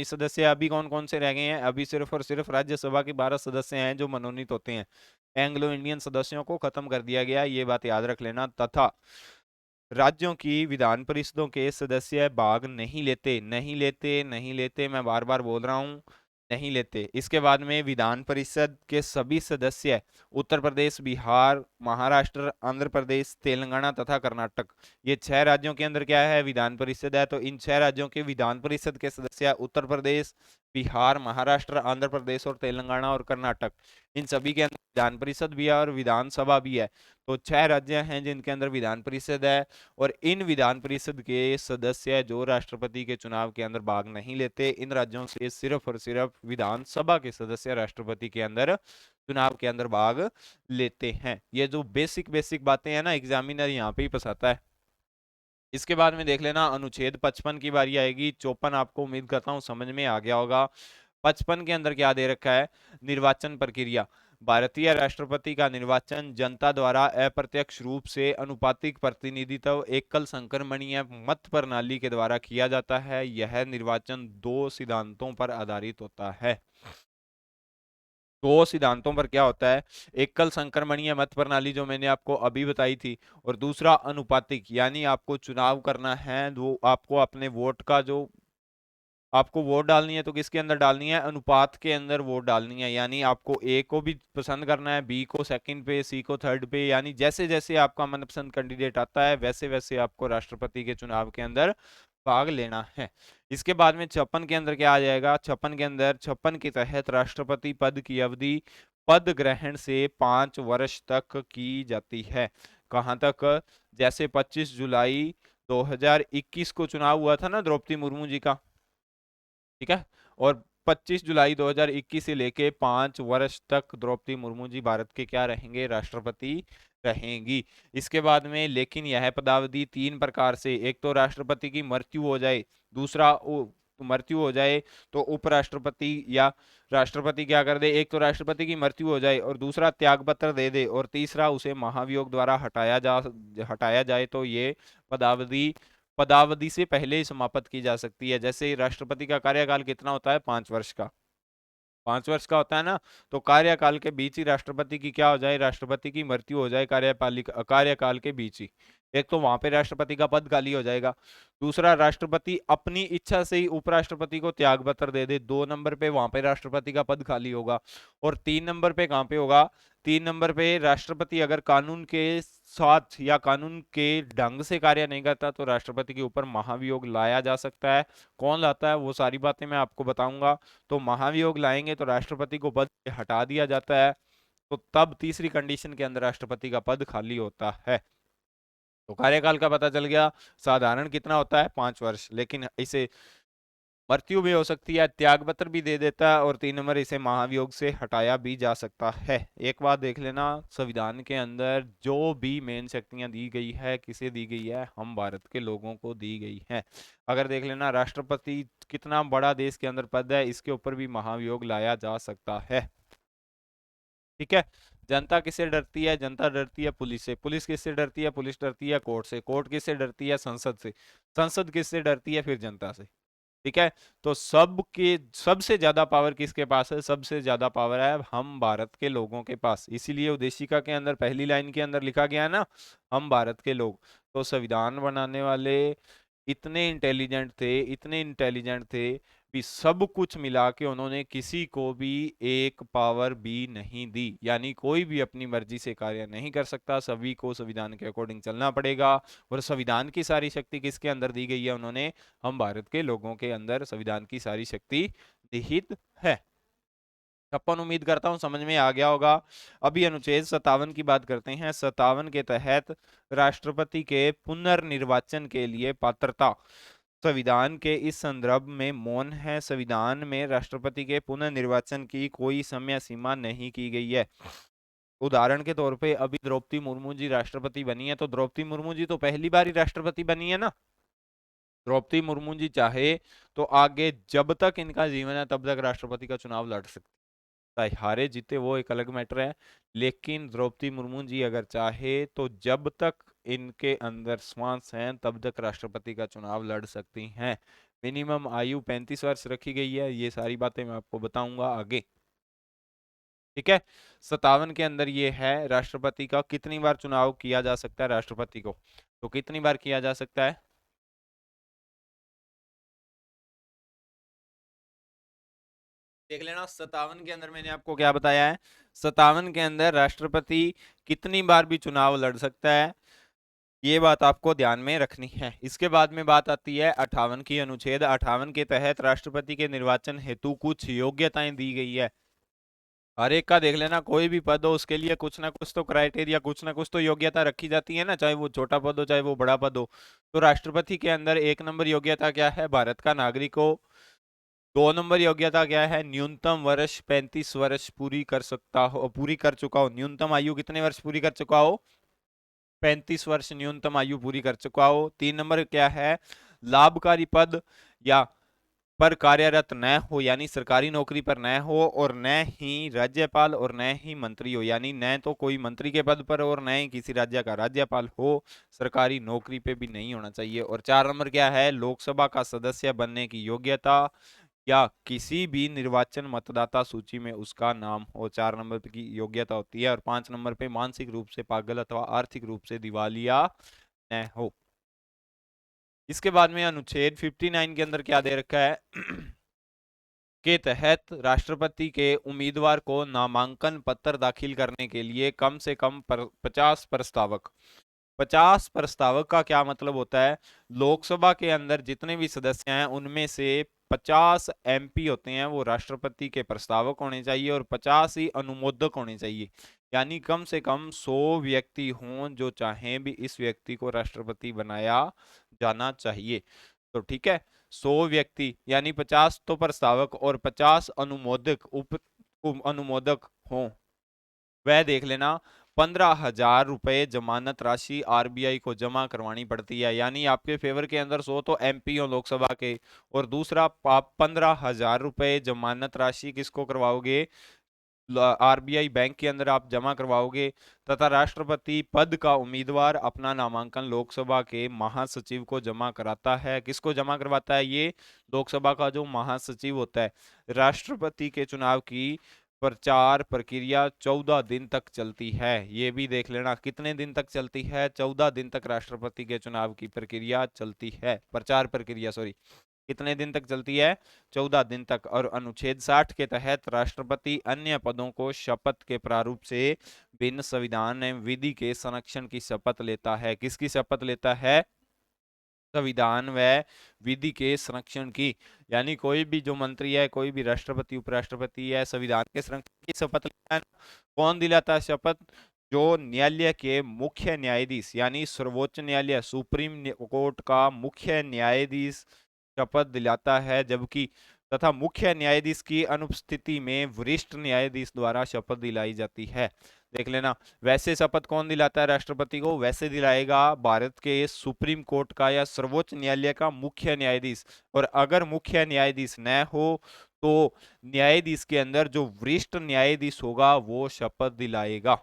सदस्य अभी कौन कौन से रह गए हैं? अभी सिर्फ और सिर्फ राज्यसभा के 12 सदस्य हैं जो मनोनीत होते हैं। एंग्लो इंडियन सदस्यों को खत्म कर दिया गया, ये बात याद रख लेना। तथा राज्यों की विधान परिषदों के सदस्य भाग नहीं लेते, नहीं लेते, नहीं लेते, मैं बार बार बोल रहा हूं, नहीं लेते। इसके बाद में विधान परिषद के सभी सदस्य उत्तर प्रदेश, बिहार, महाराष्ट्र, आंध्र प्रदेश, तेलंगाना तथा कर्नाटक, ये 6 राज्यों के अंदर क्या है? विधान परिषद है। तो इन 6 राज्यों के विधान परिषद के सदस्य उत्तर प्रदेश, बिहार, महाराष्ट्र, आंध्र प्रदेश और तेलंगाना और कर्नाटक, इन सभी के अंदर विधान परिषद भी है और विधानसभा भी है। तो 6 राज्य हैं जिनके अंदर विधान परिषद है, और इन विधान परिषद के सदस्य जो राष्ट्रपति के चुनाव के अंदर भाग नहीं लेते, इन राज्यों से सिर्फ और सिर्फ विधानसभा के सदस्य राष्ट्रपति के अंदर चुनाव के अंदर भाग लेते हैं। ये जो बेसिक बेसिक बातें हैं ना, एग्जामिनर यहाँ पे ही फंसाता है। इसके बाद में देख लेना अनुच्छेद 55 की बारी आएगी। 54 आपको उम्मीद करता हूँ समझ में आ गया होगा। 55 के अंदर क्या दे रखा है? निर्वाचन प्रक्रिया। भारतीय राष्ट्रपति का निर्वाचन जनता द्वारा अप्रत्यक्ष रूप से अनुपातिक प्रतिनिधित्व एकल संक्रमणीय मत प्रणाली के द्वारा किया जाता है। यह निर्वाचन 2 सिद्धांतों पर आधारित होता है। 2 सिद्धांतों पर क्या होता है? एकल संक्रमणीय मत प्रणाली जो मैंने आपको अभी बताई थी, और दूसरा अनुपातिक, यानी आपको चुनाव करना है, वो आपको अपने वोट का जो आपको वोट डालनी है तो किसके अंदर डालनी है? अनुपात के अंदर वोट डालनी है। यानी आपको ए को भी पसंद करना है, बी को सेकंड पे, सी को थर्ड पे, यानी जैसे जैसे आपका मनपसंद कैंडिडेट आता है वैसे वैसे आपको राष्ट्रपति के चुनाव के अंदर भाग लेना है। इसके बाद में 56 के अंदर क्या आ जाएगा? 56 के अंदर 56 के तहत राष्ट्रपति पद की अवधि पद ग्रहण से 5 वर्ष तक की जाती है। कहां तक? जैसे 25 जुलाई 2021 को चुनाव हुआ था ना द्रौपदी मुर्मू जी का, ठीक है, और 25 जुलाई 2021 से लेके 5 वर्ष तक द्रौपदी मुर्मू जी भारत के क्या रहेंगे? राष्ट्रपति रहेंगी। इसके बाद में लेकिन यह पदावधि 3 प्रकार से, एक तो राष्ट्रपति की मृत्यु हो जाए, दूसरा मृत्यु हो जाए तो उपराष्ट्रपति या राष्ट्रपति क्या कर दे? एक तो राष्ट्रपति की मृत्यु हो जाए और दूसरा त्याग पत्र दे दे, और तीसरा उसे महाभियोग द्वारा हटाया जाए तो ये पदावधि पदावधि से पहले ही समाप्त की जा सकती है। जैसे राष्ट्रपति का कार्यकाल कितना होता है? 5 वर्ष का, 5 वर्ष का होता है ना। तो कार्यकाल के बीच ही राष्ट्रपति की क्या हो जाए? राष्ट्रपति की मृत्यु हो जाए कार्यपालिका कार्यकाल के बीच ही, एक तो वहां पे राष्ट्रपति का पद खाली हो जाएगा, दूसरा राष्ट्रपति अपनी इच्छा से ही उपराष्ट्रपति को त्याग पत्र दे दे, 2 नंबर पे वहां पे राष्ट्रपति का पद खाली होगा, और 3 नंबर पे कहां पे होगा? 3 नंबर पे राष्ट्रपति अगर कानून के साथ या कानून के ढंग से कार्य नहीं करता तो राष्ट्रपति के ऊपर महाभियोग लाया जा सकता है। कौन लाता है वो सारी बातें मैं आपको बताऊंगा। तो महाभियोग लाएंगे तो राष्ट्रपति को पद से हटा दिया जाता है, तो तब तीसरी कंडीशन के अंदर राष्ट्रपति का पद खाली होता है। तो कार्यकाल का पता चल गया। साधारण कितना होता है? 5 वर्ष, लेकिन इसे मृत्यु भी हो सकती है, त्याग पत्र भी दे देता है, और 3 नंबर इसे महाभियोग से हटाया भी जा सकता है। एक बात देख लेना, संविधान के अंदर जो भी मेन शक्तियां दी गई है किसे दी गई है? हम भारत के लोगों को दी गई है। अगर देख लेना राष्ट्रपति कितना बड़ा देश के अंदर पद है, इसके ऊपर भी महाभियोग लाया जा सकता है। ठीक है। जनता किससे डरती है? जनता डरती है पुलिस से। पुलिस किससे डरती है? पुलिस डरती है कोर्ट से। कोर्ट किससे डरती है? संसद से। संसद किससे डरती है? फिर जनता से। ठीक है। तो सबके सबसे ज्यादा पावर किसके पास है? सबसे ज्यादा पावर है हम भारत के लोगों के पास। इसीलिए उद्देशिका के अंदर पहली लाइन के अंदर लिखा गया है ना, हम भारत के लोग। तो संविधान बनाने वाले इतने इंटेलिजेंट थे, इतने इंटेलिजेंट थे भी सब कुछ मिला के उन्होंने किसी को भी एक पावर भी नहीं दी, यानी कोई भी अपनी मर्जी से कार्य नहीं कर सकता, सभी को संविधान के अकॉर्डिंग चलना पड़ेगा। और संविधान की सारी शक्ति किसके अंदर दी गई है? उन्होंने हम भारत के लोगों के अंदर संविधान की सारी शक्ति निहित है। छप्पन उम्मीद करता हूं समझ में आ गया होगा। अभी अनुच्छेद 57 की बात करते हैं। 57 के तहत राष्ट्रपति के पुनर्निर्वाचन के लिए पात्रता संविधान के इस संदर्भ में मौन है। संविधान में राष्ट्रपति के पुनर्निर्वाचन की कोई समय सीमा नहीं की गई है। उदाहरण के तौर पे अभी द्रौपदी मुर्मू जी राष्ट्रपति बनी है, तो द्रौपदी मुर्मू जी तो पहली बार ही राष्ट्रपति बनी है ना। द्रौपदी मुर्मू जी चाहे तो आगे जब तक इनका जीवन है तब तक राष्ट्रपति का चुनाव लड़ सकती है। हारे जीते वो एक अलग मैटर है, लेकिन द्रौपदी मुर्मू जी अगर चाहे तो जब तक इनके अंदर श्वास हैं तब तक राष्ट्रपति का चुनाव लड़ सकती हैं। मिनिमम आयु 35 वर्ष रखी गई है। ये सारी बातें मैं आपको बताऊंगा आगे। ठीक है, 57 के अंदर ये है राष्ट्रपति का कितनी बार चुनाव किया जा सकता है राष्ट्रपति को, तो कितनी बार किया जा सकता है? देख लेना 57 के अंदर मैंने आपको क्या बताया है। 57 के अंदर राष्ट्रपति कितनी बार भी चुनाव लड़ सकता है, ये बात आपको ध्यान में रखनी है। इसके बाद में बात आती है 58 की। अनुच्छेद 58 के तहत राष्ट्रपति के निर्वाचन हेतु कुछ योग्यताएं दी गई है। हर एक का देख लेना, कोई भी पद हो उसके लिए कुछ ना कुछ तो क्राइटेरिया, कुछ ना कुछ तो योग्यता रखी जाती है ना, चाहे वो छोटा पद हो चाहे वो बड़ा पद हो। तो राष्ट्रपति के अंदर 1 नंबर योग्यता क्या है? भारत का नागरिक हो। 2 नंबर योग्यता क्या है? न्यूनतम वर्ष 35 वर्ष पूरी कर सकता हो, पूरी कर चुका हो। न्यूनतम आयु कितने वर्ष पूरी कर चुका हो? 35 वर्ष न्यूनतम आयु पूरी कर चुका हो। 3 नंबर क्या है? लाभकारी पद या पर कार्यरत न हो, यानी सरकारी नौकरी पर न हो, और न ही राज्यपाल और न ही मंत्री हो, यानी न तो कोई मंत्री के पद पर और न ही किसी राज्य का राज्यपाल हो, सरकारी नौकरी पे भी नहीं होना चाहिए। और 4 नंबर क्या है? लोकसभा का सदस्य बनने की योग्यता या किसी भी निर्वाचन मतदाता सूची में उसका नाम हो, 4 नंबर की योग्यता होती है। और 5 नंबर पे मानसिक रूप से पागल अथवा आर्थिक रूप से दिवालिया न हो। इसके बाद में अनुच्छेद 59 के अंदर क्या दे रखा है? के तहत राष्ट्रपति के उम्मीदवार को नामांकन पत्र दाखिल करने के लिए कम से कम 50 प्रस्तावक। 50 प्रस्तावक का क्या मतलब होता है? लोकसभा के अंदर जितने भी सदस्य हैं उनमें से 50 एमपी होते हैं, वो राष्ट्रपति के प्रस्तावक होने चाहिए और 50 ही अनुमोदक होने चाहिए। यानी कम से कम 100 व्यक्ति हों जो चाहें भी इस व्यक्ति को राष्ट्रपति बनाया जाना चाहिए। तो ठीक है, 100 व्यक्ति यानी 50 तो प्रस्तावक और 50 अनुमोदक अनुमोदक हों। वह देख लेना 15,000 रुपए जमानत राशि आरबीआई को जमा करवानी पड़ती है। यानी आपके फेवर के अंदर 100 तो एमपी हो लोकसभा के, और दूसरा आप 15,000 रुपए जमानत राशि किसको करवाओगे? आरबीआई बैंक के अंदर आप जमा करवाओगे। तथा राष्ट्रपति पद का उम्मीदवार अपना नामांकन लोकसभा के महासचिव को जमा कराता है। किसको जमा करवाता है? ये लोकसभा का जो महासचिव होता है। राष्ट्रपति के चुनाव की प्रचार प्रक्रिया 14 दिन तक चलती है। ये भी देख लेना, कितने दिन तक चलती है? 14 दिन तक राष्ट्रपति के चुनाव की प्रक्रिया चलती है, प्रचार प्रक्रिया सॉरी। कितने दिन तक चलती है? 14 दिन तक। और अनुच्छेद 60 के तहत राष्ट्रपति अन्य पदों को शपथ के प्रारूप से भिन्न संविधान एवं विधि के संरक्षण की शपथ लेता है। किसकी शपथ लेता है? संविधान व विधि के संरक्षण की। यानी कोई भी जो मंत्री है, कोई भी राष्ट्रपति उपराष्ट्रपति है, संविधान के संरक्षण की शपथ लेता है। कौन दिलाता है शपथ? जो न्यायालय के मुख्य न्यायाधीश, यानी सर्वोच्च न्यायालय सुप्रीम कोर्ट का मुख्य न्यायाधीश शपथ दिलाता है। जबकि तथा मुख्य न्यायाधीश की अनुपस्थिति में वरिष्ठ न्यायाधीश द्वारा शपथ दिलाई जाती है। देख लेना, वैसे शपथ कौन दिलाता है राष्ट्रपति को? वैसे दिलाएगा भारत के सुप्रीम कोर्ट का या सर्वोच्च न्यायालय का मुख्य न्यायाधीश। और अगर मुख्य न्यायाधीश न हो तो न्यायाधीश के अंदर जो वरिष्ठ न्यायाधीश होगा वो शपथ दिलाएगा।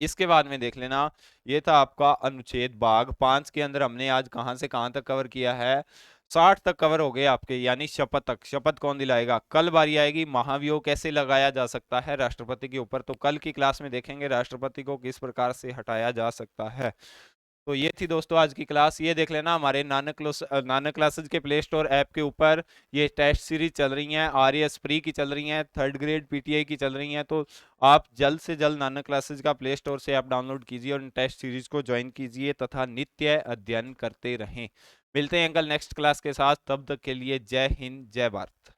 इसके बाद में देख लेना, ये था आपका अनुच्छेद भाग 5 के अंदर हमने आज कहां से कहां तक कवर किया है? 60 तक कवर हो गए आपके, यानी शपथ तक। शपथ कौन दिलाएगा? कल बारी आएगी महाभियोग कैसे लगाया जा सकता है राष्ट्रपति के ऊपर, तो कल की क्लास में देखेंगे राष्ट्रपति को किस प्रकार से हटाया जा सकता है। तो ये थी दोस्तों आज की क्लास। ये देख लेना, हमारे नानक क्लासेज के प्ले स्टोर ऐप के ऊपर ये टेस्ट सीरीज चल रही हैं, आरएस प्री की चल रही हैं, 3rd ग्रेड पीटीआई की चल रही हैं। तो आप जल्द से जल्द नानक क्लासेज का प्ले स्टोर से ऐप डाउनलोड कीजिए और इन टेस्ट सीरीज को ज्वाइन कीजिए तथा नित्य अध्ययन करते रहें। मिलते हैं अंकल नेक्स्ट क्लास के साथ, तब तक के लिए जय हिंद जय भारत।